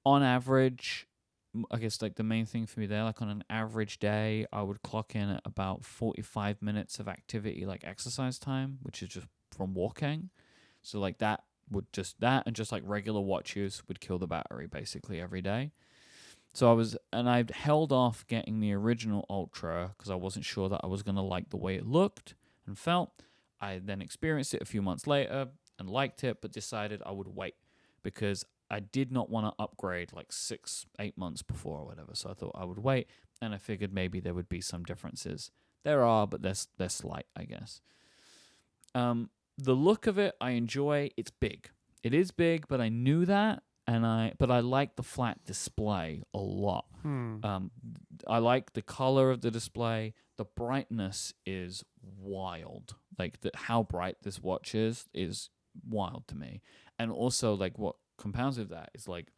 on average, I guess like the main thing for me there, like on an average day, I would clock in at about 45 minutes of activity, like exercise time, which is just from walking. So like that and just like regular watch use would kill the battery basically every day. So I'd held off getting the original Ultra because I wasn't sure that I was going to like the way it looked and felt. I then experienced it a few months later and liked it, but decided I would wait because I did not want to upgrade like 6-8 months before or whatever. So I thought I would wait, and I figured maybe there would be some differences. There are, but they're slight, I guess. The look of it, I enjoy. It's big. It is big, but I knew that. But I like the flat display a lot. I like the color of the display. The brightness is wild. Like how bright this watch is wild to me. And also like what compounds with that is like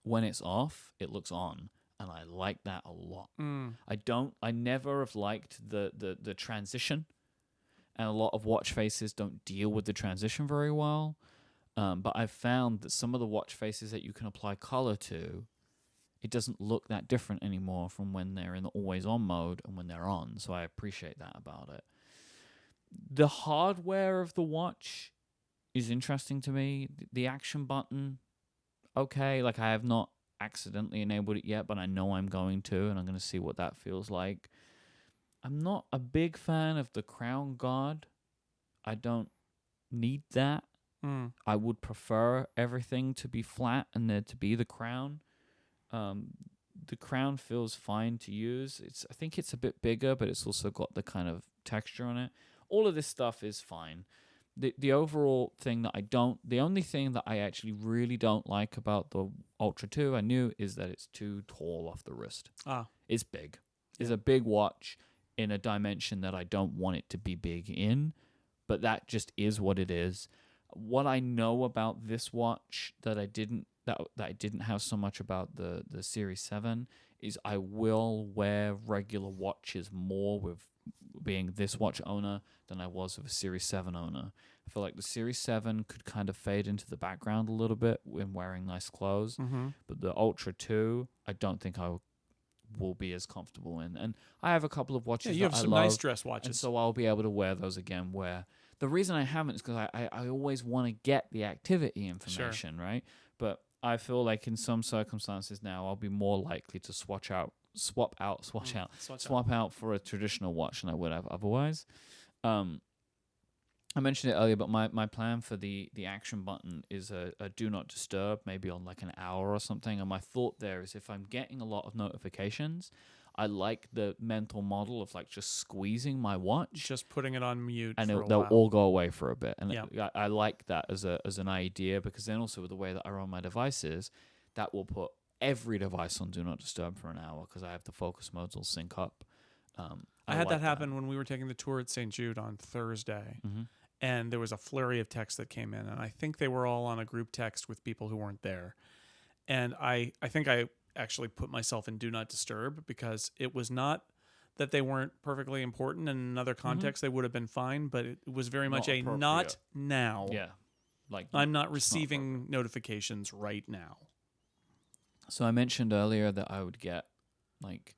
when it's off, it looks on, and I like that a lot. I never have liked the transition, and a lot of watch faces don't deal with the transition very well. But I've found that some of the watch faces that you can apply color to, it doesn't look that different anymore from when they're in the always on mode and when they're on. So I appreciate that about it. The hardware of the watch is interesting to me. The action button, okay. Like I have not accidentally enabled it yet, but I know I'm going to, and I'm going to see what that feels like. I'm not a big fan of the crown guard. I don't need that. I would prefer everything to be flat and there to be the crown. The crown feels fine to use. I think it's a bit bigger, but it's also got the kind of texture on it. All of this stuff is fine. The overall thing the only thing that I actually really don't like about the Ultra 2, I knew, is that it's too tall off the wrist. It's big. It's a big watch in a dimension that I don't want it to be big in, but that just is what it is. What I know about this watch that I didn't have so much about the Series 7 is I will wear regular watches more with being this watch owner than I was with a Series 7 owner. I feel like the Series 7 could kind of fade into the background a little bit when wearing nice clothes, but the Ultra 2, I don't think I will be as comfortable in. And I have a couple of watches you have that some I love, nice dress watches. and so I'll be able to wear those again. Where the reason I haven't is because I always want to get the activity information, right? But I feel like in some circumstances now I'll be more likely to swap out for a traditional watch than I would have otherwise. I mentioned it earlier, but my plan for the action button is a do not disturb, maybe on like an hour or something. And my thought there is if I'm getting a lot of notifications, I like the mental model of like just squeezing my watch, just putting it on mute, and for a they'll while. all go away for a bit. And I like that as an idea, because then also with the way that I run my devices, that will put every device on do not disturb for an hour because I have the focus modes will sync up. I had that happen when we were taking the tour at St. Jude on Thursday. And there was a flurry of texts that came in, and I think they were all on a group text with people who weren't there. And I think I actually put myself in do not disturb because it was not that they weren't perfectly important. In another context, they would have been fine, but it was very much a not now. Yeah. Like I'm not receiving notifications right now. So I mentioned earlier that I would get like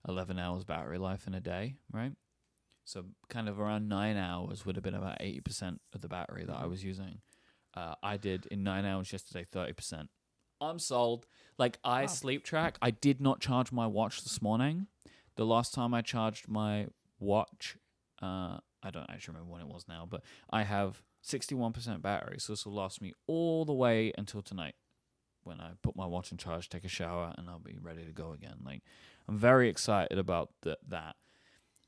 11 hours battery life in a day, right? So kind of around 9 hours would have been about 80% of the battery that I was using. I did in 9 hours yesterday, 30%. I'm sold. Like sleep track. I did not charge my watch this morning. The last time I charged my watch, I don't actually remember when it was now, but I have 61% battery. So this will last me all the way until tonight when I put my watch in charge, take a shower, and I'll be ready to go again. Like, I'm very excited about that.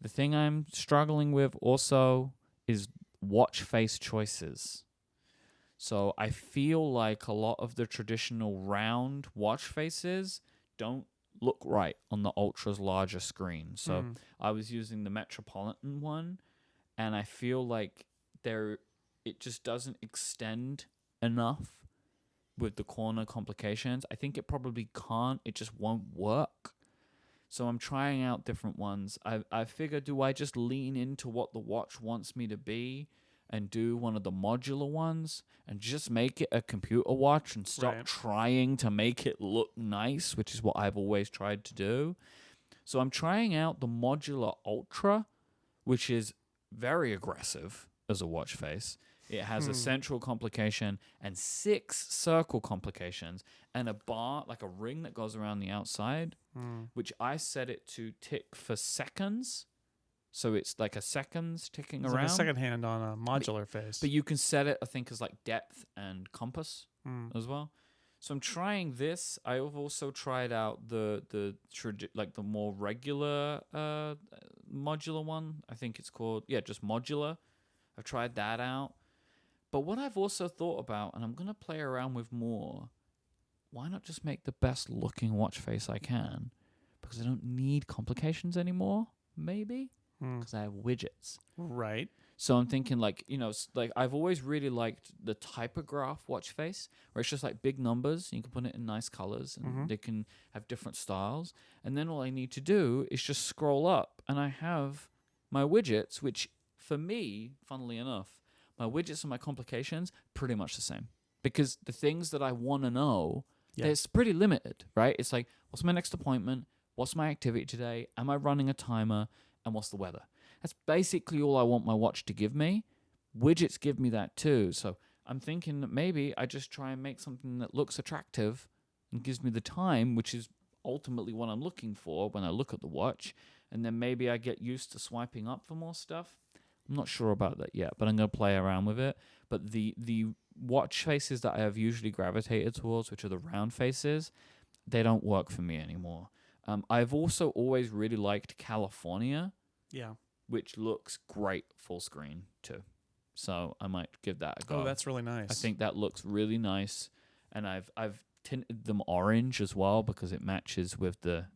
The thing I'm struggling with also is watch face choices. So I feel like a lot of the traditional round watch faces don't look right on the Ultra's larger screen. So I was using the Metropolitan one, and I feel like it just doesn't extend enough with the corner complications. I think it probably can't. It just won't work. So I'm trying out different ones. I figure, do I just lean into what the watch wants me to be and do one of the modular ones and just make it a computer watch and stop trying to make it look nice, which is what I've always tried to do. So I'm trying out the modular Ultra, which is very aggressive as a watch face. It has a central complication and 6 circle complications and a bar, like a ring that goes around the outside, which I set it to tick for seconds. So it's like a seconds ticking around. Like a second hand on a modular face. But you can set it, I think, as like depth and compass as well. So I'm trying this. I've also tried out the more regular modular one. I think it's called, just modular. I've tried that out. But what I've also thought about, and I'm going to play around with more, why not just make the best looking watch face I can? Because I don't need complications anymore, maybe? Because I have widgets. Right. So I'm thinking like I've always really liked the typograph watch face, where it's just like big numbers. You can put it in nice colors, and they can have different styles. And then all I need to do is just scroll up, and I have my widgets, which for me, funnily enough, my widgets and my complications, pretty much the same. Because the things that I want to know, it's pretty limited, right? It's like, what's my next appointment? What's my activity today? Am I running a timer? And what's the weather? That's basically all I want my watch to give me. Widgets give me that too. So I'm thinking that maybe I just try and make something that looks attractive and gives me the time, which is ultimately what I'm looking for when I look at the watch. And then maybe I get used to swiping up for more stuff. I'm not sure about that yet, but I'm going to play around with it. But the watch faces that I have usually gravitated towards, which are the round faces, they don't work for me anymore. I've also always really liked California, which looks great full screen too. So I might give that a go. Oh, that's really nice. I think that looks really nice, and I've tinted them orange as well because it matches with the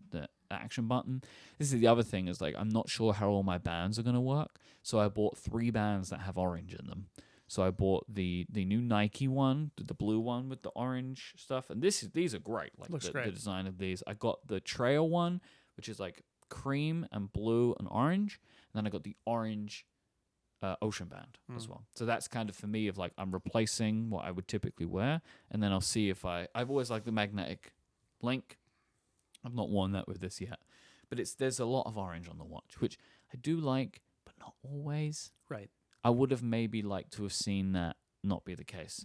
action button. This is the other thing, is like I'm not sure how all my bands are going to work, so I bought 3 bands that have orange in them. So I bought the new Nike one, the blue one with the orange stuff, and these are great. Like Looks the great. design of these. I got the trail one, which is like cream and blue and orange, and then I got the orange ocean band as well. So that's kind of for me of like I'm replacing what I would typically wear, and then I'll see if I've always liked the magnetic link. I've not worn that with this yet, but there's a lot of orange on the watch, which I do like, but not always. Right. I would have maybe liked to have seen that not be the case.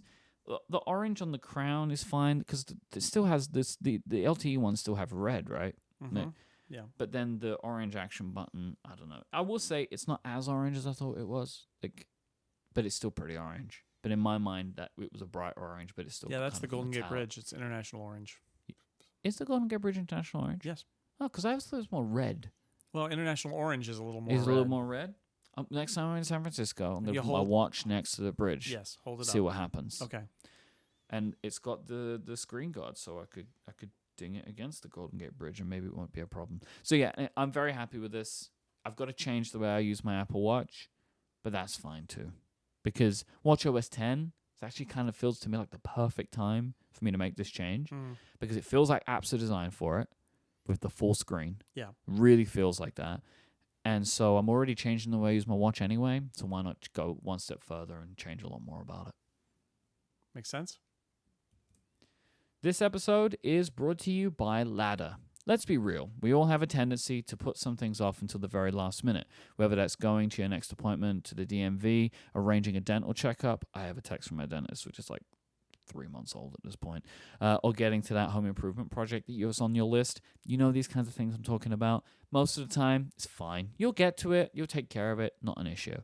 The orange on the crown is fine because it still has this. The LTE ones still have red, right? Mm-hmm. Yeah. But then the orange action button, I don't know. I will say it's not as orange as I thought it was, but it's still pretty orange. But in my mind, that it was a bright orange, but it's still that's the kind of Golden Gate metallic. Bridge. It's international orange. Is the Golden Gate Bridge international orange? Yes. Oh, because I thought it was more red. Well, international orange is a little more. Is red. a little more red? Next time I'm in San Francisco, I'm gonna put my watch next to the bridge. Yes, hold it up. See what happens. Okay. And it's got the screen guard, so I could ding it against the Golden Gate Bridge, and maybe it won't be a problem. So yeah, I'm very happy with this. I've got to change the way I use my Apple Watch, but that's fine too, because WatchOS 10 actually kind of feels to me like the perfect time for me to make this change, because it feels like apps are designed for it with the full screen. Yeah, really feels like that. And so I'm already changing the way I use my watch anyway, so why not go one step further and change a lot more about it? Makes sense. This episode is brought to you by Ladder. Let's be real. We all have a tendency to put some things off until the very last minute, whether that's going to your next appointment, to the DMV, arranging a dental checkup. I have a text from my dentist, which is like 3 months old at this point, or getting to that home improvement project that was on your list. You know these kinds of things I'm talking about. Most of the time, it's fine. You'll get to it. You'll take care of it. Not an issue.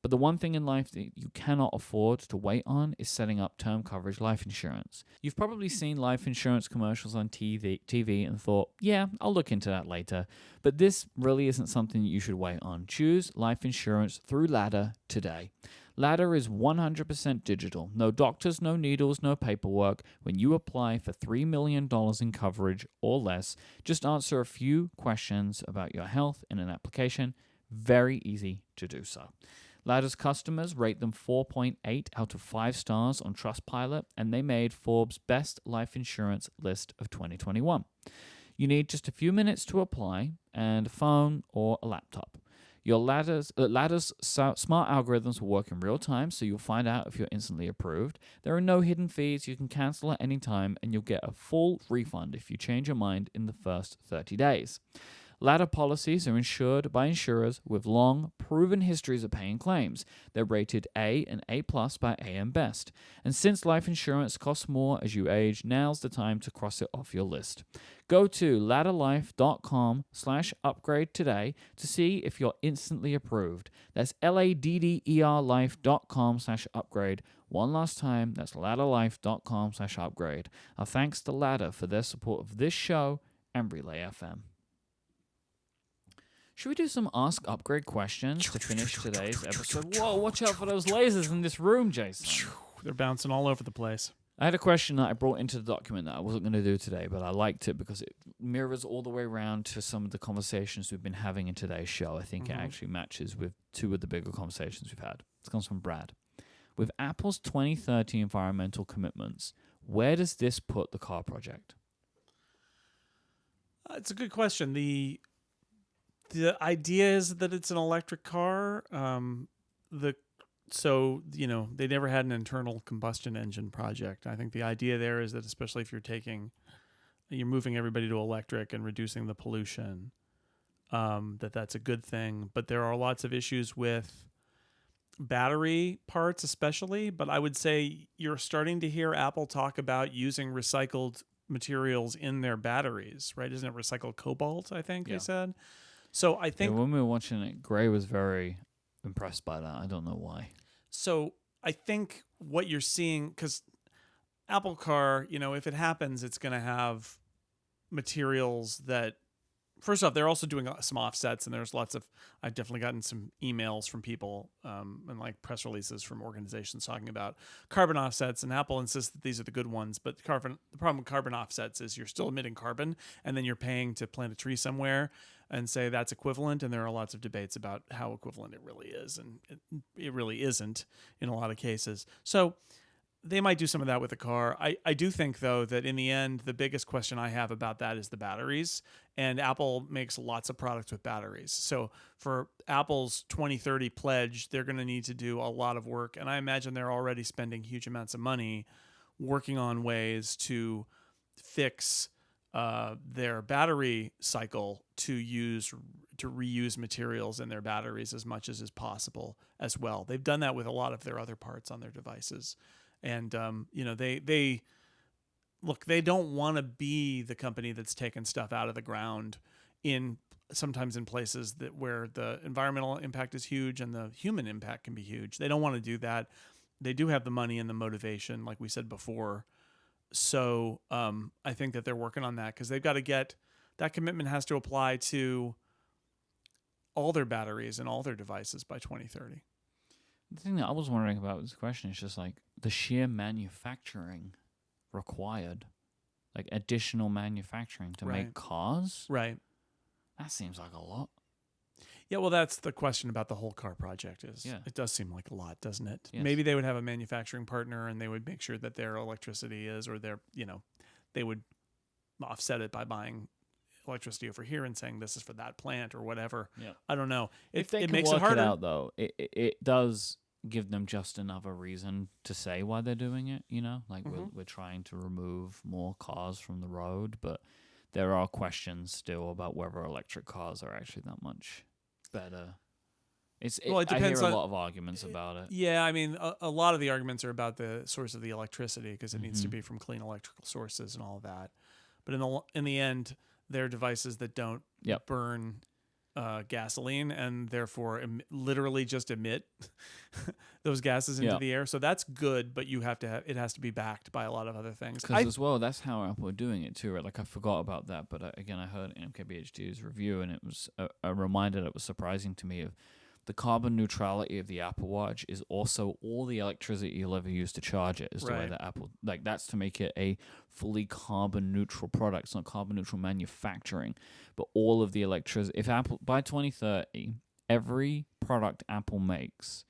But the one thing in life that you cannot afford to wait on is setting up term coverage life insurance. You've probably seen life insurance commercials on TV and thought, yeah, I'll look into that later. But this really isn't something you should wait on. Choose life insurance through Ladder today. Ladder is 100% digital. No doctors, no needles, no paperwork. When you apply for $3 million in coverage or less, just answer a few questions about your health in an application. Very easy to do so. Ladder's customers rate them 4.8 out of 5 stars on Trustpilot, and they made Forbes' best life insurance list of 2021. You need just a few minutes to apply and a phone or a laptop. Your Ladder's smart algorithms will work in real time, so you'll find out if you're instantly approved. There are no hidden fees. You can cancel at any time, and you'll get a full refund if you change your mind in the first 30 days. Ladder policies are insured by insurers with long, proven histories of paying claims. They're rated A and A+ by AM Best. And since life insurance costs more as you age, now's the time to cross it off your list. Go to ladderlife.com/upgrade today to see if you're instantly approved. That's ladderlife.com/upgrade. One last time, that's ladderlife.com/upgrade. Our thanks to Ladder for their support of this show and Relay FM. Should we do some Ask Upgrade questions to finish today's episode? Whoa, watch out for those lasers in this room, Jason. They're bouncing all over the place. I had a question that I brought into the document that I wasn't going to do today, but I liked it because it mirrors all the way around to some of the conversations we've been having in today's show. I think it actually matches with 2 of the bigger conversations we've had. This comes from Brad. With Apple's 2030 environmental commitments, where does this put the car project? It's a good question. The idea is that it's an electric car. So they never had an internal combustion engine project. I think the idea there is that, especially if you're moving everybody to electric and reducing the pollution, that's a good thing. But there are lots of issues with battery parts, especially. But I would say you're starting to hear Apple talk about using recycled materials in their batteries, right? Isn't it recycled cobalt? I think they said. So I think when we were watching it, Gray was very impressed by that. I don't know why. So I think what you're seeing, because Apple Car, if it happens, it's going to have materials that, first off, they're also doing some offsets, and there's I've definitely gotten some emails from people and like press releases from organizations talking about carbon offsets, and Apple insists that these are the good ones, but the problem with carbon offsets is you're still emitting carbon, and then you're paying to plant a tree somewhere and say that's equivalent, and there are lots of debates about how equivalent it really is, and it really isn't in a lot of cases. So they might do some of that with the car. I do think, though, that in the end, the biggest question I have about that is the batteries. And Apple makes lots of products with batteries. So for Apple's 2030 pledge, they're going to need to do a lot of work. And I imagine they're already spending huge amounts of money working on ways to fix their battery cycle to reuse materials in their batteries as much as is possible as well. They've done that with a lot of their other parts on their devices. And, they don't want to be the company that's taken stuff out of the ground sometimes in places where the environmental impact is huge and the human impact can be huge. They don't want to do that. They do have the money and the motivation, like we said before. So I think that they're working on that because they've got to that commitment has to apply to all their batteries and all their devices by 2030. The thing that I was wondering about with this question is just like the sheer manufacturing required, like additional manufacturing to make cars. Right. That seems like a lot. Yeah, well, that's the question about the whole car project it does seem like a lot, doesn't it? Yes. Maybe they would have a manufacturing partner and they would make sure that their electricity or they would offset it by buying electricity over here and saying this is for that plant or whatever. Yeah. I don't know. If they makes it harder. It out, though, it does give them just another reason to say why they're doing it. Like we're trying to remove more cars from the road, but there are questions still about whether electric cars are actually that much better. It depends. I hear a lot of arguments about it. Yeah, I mean, a lot of the arguments are about the source of the electricity because it needs to be from clean electrical sources and all of that. But in the end, they're devices that don't burn gasoline and therefore literally just emit those gases into the air. So that's good, but it has to be backed by a lot of other things. Because as well, that's how Apple are doing it too, right? Like I forgot about that, but again, I heard MKBHD's review and it was a reminder that was surprising to me of the carbon neutrality of the Apple Watch is also all the electricity you'll ever use to charge it is the way that Apple, like that's to make it a fully carbon neutral product. It's not carbon neutral manufacturing, but all of the electricity. If Apple, by 2030, every product Apple makes,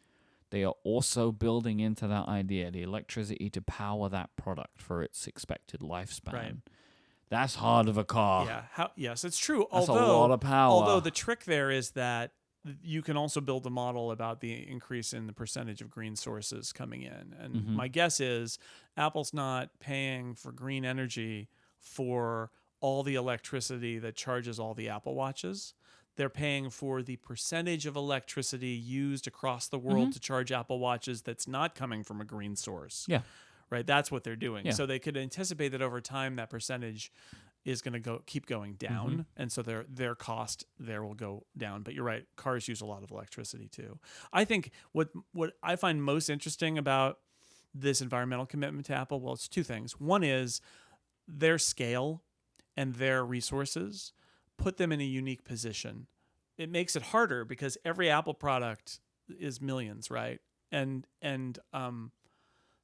they are also building into that idea the electricity to power that product for its expected lifespan. Right. That's hard of a car. Yeah. Yes, it's true. That's a lot of power. Although the trick there is that you can also build a model about the increase in the percentage of green sources coming in. And my guess is Apple's not paying for green energy for all the electricity that charges all the Apple Watches. They're paying for the percentage of electricity used across the world to charge Apple Watches that's not coming from a green source. Yeah. Right? That's what they're doing. Yeah. So they could anticipate that over time that percentage is going to keep going down, and so their cost there will go down. But you're right, cars use a lot of electricity too. I think what I find most interesting about this environmental commitment to Apple, well, it's two things. One is their scale and their resources put them in a unique position. It makes it harder because every Apple product is millions, right? And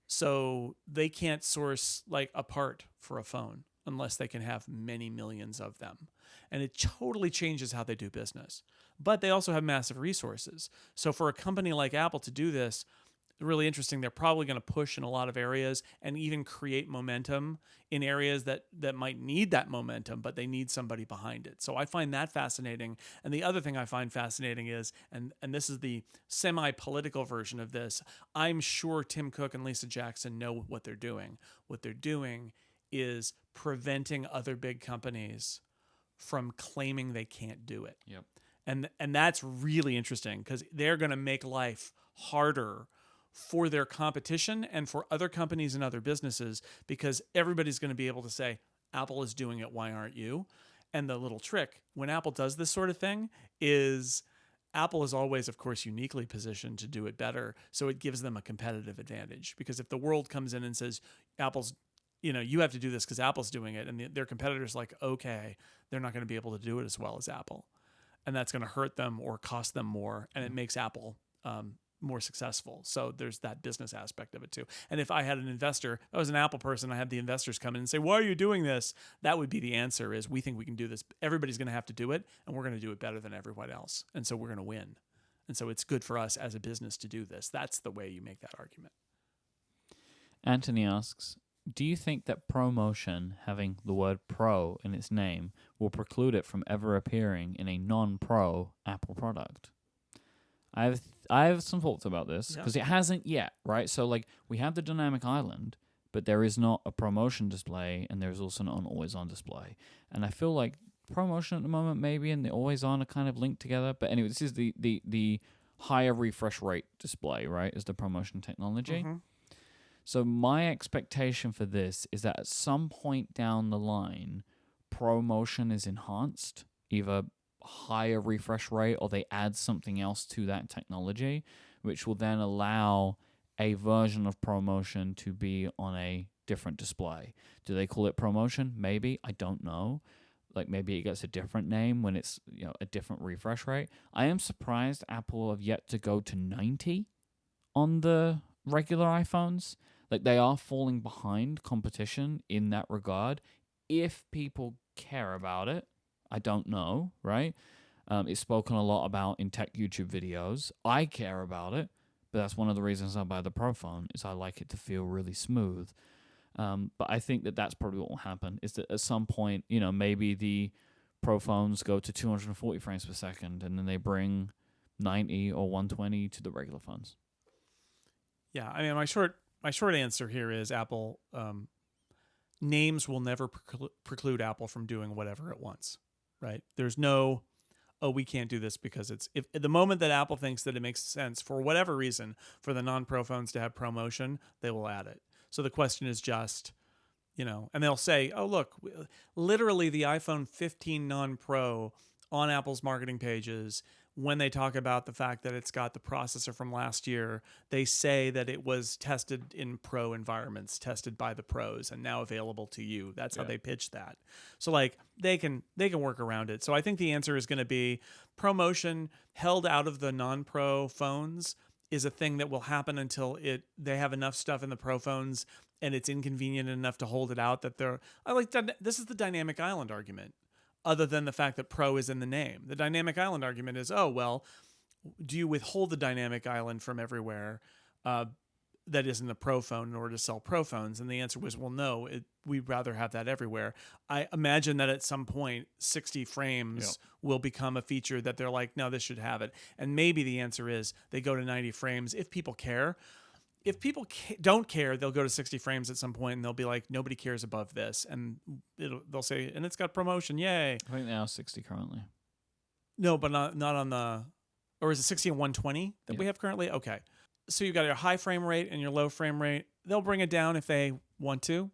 so they can't source like a part for a phone unless they can have many millions of them. And it totally changes how they do business. But they also have massive resources. So for a company like Apple to do this, really interesting, they're probably going to push in a lot of areas and even create momentum in areas that might need that momentum, but they need somebody behind it. So I find that fascinating. And the other thing I find fascinating is, and this is the semi-political version of this, I'm sure Tim Cook and Lisa Jackson know what they're doing. What they're doing is preventing other big companies from claiming they can't do it. Yep. And that's really interesting because they're going to make life harder for their competition and for other companies and other businesses because everybody's going to be able to say, Apple is doing it, why aren't you? And the little trick when Apple does this sort of thing is Apple is always, of course, uniquely positioned to do it better. So it gives them a competitive advantage, because if the world comes in and says, Apple's, you have to do this because Apple's doing it, and their competitors like, okay, they're not going to be able to do it as well as Apple. And that's going to hurt them or cost them more. And it makes Apple more successful. So there's that business aspect of it too. And if I had an investor, I was an Apple person, I had the investors come in and say, why are you doing this? That would be the answer, is we think we can do this. Everybody's going to have to do it, and we're going to do it better than everyone else. And so we're going to win. And so it's good for us as a business to do this. That's the way you make that argument. Anthony asks, do you think that ProMotion, having the word pro in its name, will preclude it from ever appearing in a non-pro Apple product? I have some thoughts about this, because it hasn't yet, right? So like, we have the dynamic island, but there is not a ProMotion display, and there's also not an always-on display. And I feel like ProMotion at the moment maybe and the always-on are kind of linked together. But anyway, this is the higher refresh rate display, right, is the ProMotion technology. Mm-hmm. So my expectation for this is that at some point down the line, ProMotion is enhanced, either higher refresh rate or they add something else to that technology, which will then allow a version of ProMotion to be on a different display. Do they call it ProMotion? Maybe. I don't know. Like, maybe it gets a different name when it's a different refresh rate. I am surprised Apple have yet to go to 90 on the regular iPhones. Like, they are falling behind competition in that regard. If people care about it, I don't know, right? It's spoken a lot about in tech YouTube videos. I care about it, but that's one of the reasons I buy the Pro phone, is I like it to feel really smooth. But I think that that's probably what will happen, is that at some point, maybe the Pro phones go to 240 frames per second, and then they bring 90 or 120 to the regular phones. Yeah, I mean, my short answer here is Apple names will never preclude Apple from doing whatever it wants, right? There's no, we can't do this because if at the moment that Apple thinks that it makes sense for whatever reason for the non-Pro phones to have ProMotion, they will add it. So the question is just, and they'll say, oh, look, literally the iPhone 15 non-Pro on Apple's marketing pages, when they talk about the fact that it's got the processor from last year, they say that it was tested in pro environments, tested by the pros, and now available to you. That's how they pitch that. So like they can work around it. So I think the answer is going to be ProMotion held out of the non-pro phones is a thing that will happen until they have enough stuff in the pro phones and it's inconvenient enough to hold it out that this is the dynamic island argument. Other than the fact that Pro is in the name. The dynamic island argument is, oh, well, do you withhold the dynamic island from everywhere that isn't a Pro phone in order to sell Pro phones? And the answer was, well, no, we'd rather have that everywhere. I imagine that at some point, 60 frames will become a feature that they're like, no, this should have it. And maybe the answer is they go to 90 frames if people care. If people don't care, they'll go to 60 frames at some point, and they'll be like, nobody cares above this. And they'll say, and it's got ProMotion, yay. I think they are 60 currently. No, but not on the, or is it 60 and 120 that we have currently? Okay. So you've got your high frame rate and your low frame rate. They'll bring it down if they want to,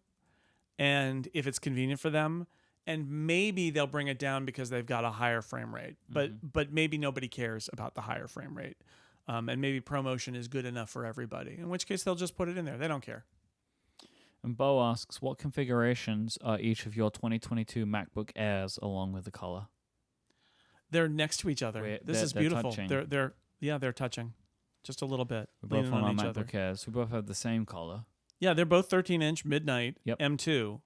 and if it's convenient for them. And maybe they'll bring it down because they've got a higher frame rate. But maybe nobody cares about the higher frame rate. And maybe ProMotion is good enough for everybody, in which case they'll just put it in there. They don't care. And Bo asks, what configurations are each of your 2022 MacBook Airs along with the color? They're next to each other. This is beautiful. Touching. They're touching just a little bit. We're both on our MacBook Airs. We both have the same color. Yeah, they're both 13-inch Midnight M2.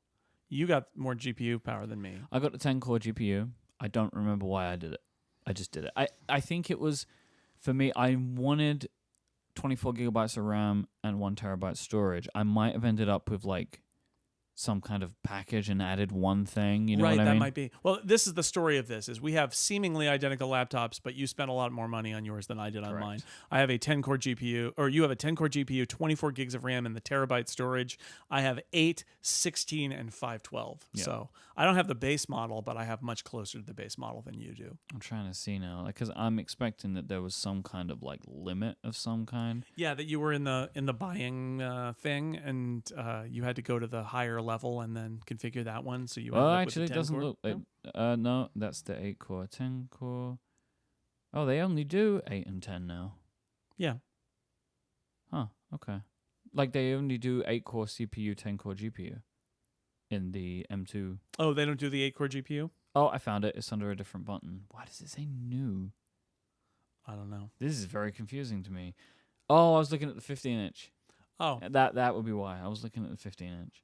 You got more GPU power than me. I got the 10-core GPU. I don't remember why I did it. I just did it. I think it was... For me, I wanted 24 gigabytes of RAM and 1 terabyte storage. I might have ended up with like some kind of package and added one thing. You know what I mean? Right, that might be. Well, this is the story of this: is we have seemingly identical laptops, but you spent a lot more money on yours than I did on mine. I have a 10-core GPU, or you have a 10-core GPU, 24 gigs of RAM, and the terabyte storage. I have 8, 16, and 512. Yeah. So I don't have the base model, but I have much closer to the base model than you do. I'm trying to see now, because I'm expecting that there was some kind of like limit of some kind. Yeah, that you were in the buying thing, and you had to go to the higher level and then configure that one. So you actually, it doesn't look like. No, that's the 8-core, 10-core. Oh, they only do 8 and 10 now. Yeah. Huh, okay. Like they only do 8-core CPU, 10-core GPU in the M2. Oh, they don't do the 8-core GPU? Oh, I found it. It's under a different button. Why does it say new? I don't know. This is very confusing to me. Oh, I was looking at the 15-inch. Oh. That would be why. I was looking at the 15-inch.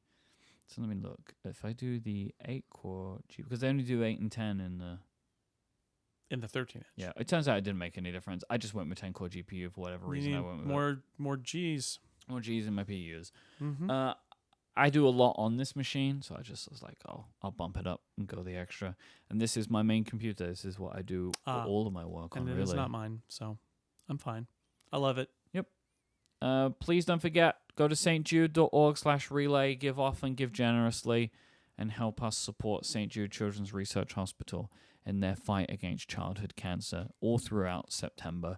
So let me look. If I do the 8-core GPU, because they only do 8 and 10 in the... In the 13-inch. Yeah, it turns out it didn't make any difference. I just went with 10-core GPU for whatever reason. You I need went with more G's. more G's in my PUs. Mm-hmm. I do a lot on this machine, so I just was like, oh, I'll bump it up and go the extra. And this is my main computer. This is what I do all of my work on, and it really. is not mine, so I'm fine. I love it. Yep. Please don't forget, go to stjude.org/relay, give often, give generously, and help us support St. Jude Children's Research Hospital in their fight against childhood cancer all throughout September.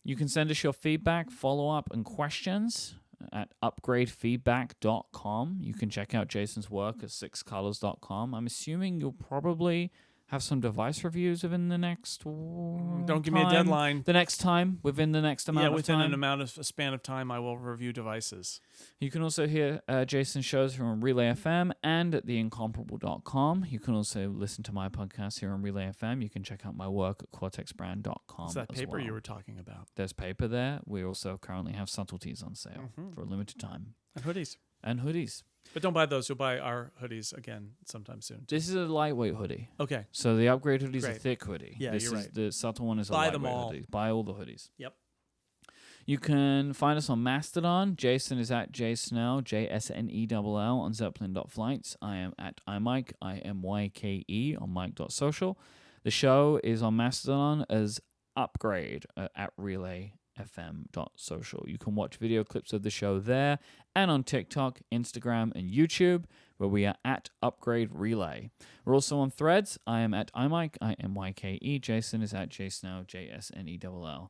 You can send us your feedback, follow-up, and questions at upgradefeedback.com. You can check out Jason's work at sixcolors.com. I'm assuming you'll probably have some device reviews within the next Don't give me a deadline. The next time, within the next amount of time. Yeah, within an amount of a span of time, I will review devices. You can also hear Jason's shows here on Relay FM and at theincomparable.com. You can also listen to my podcast here on Relay FM. You can check out my work at cortexbrand.com. It's that paper well. you were talking about. There's paper there. We also currently have subtleties on sale for a limited time. And hoodies. And hoodies. But don't buy those. You'll buy our hoodies again sometime soon. This is a lightweight hoodie. Okay. So the upgrade hoodie is a Great. thick hoodie. Yeah, this you're is right. The subtle one is Buy a them lightweight all. hoodie. Buy all the hoodies. Yep. You can find us on Mastodon. Jason is at jsnell, JSNELL on zeppelin.flights. I am at iMyke, IMYKE on Myke.social. The show is on Mastodon as Upgrade at relayfm.social. You can watch video clips of the show there and on TikTok, Instagram, and YouTube, where we are at Upgrade Relay. We're also on Threads. I am at iMyke, IMYKE. Jason is at jsnell, JSNELL.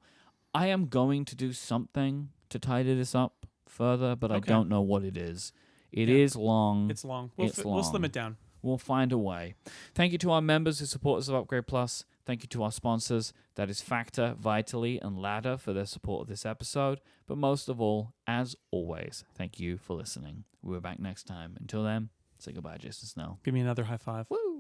I am going to do something to tidy this up further, but I don't know what it is. It is long. It's long. We'll slim it down. We'll find a way. Thank you to our members who support us of Upgrade Plus. Thank you to our sponsors, that is Factor, Vitally, and Ladder, for their support of this episode. But most of all, as always, thank you for listening. We'll be back next time. Until then, say goodbye, Jason Snell. Give me another high five. Woo!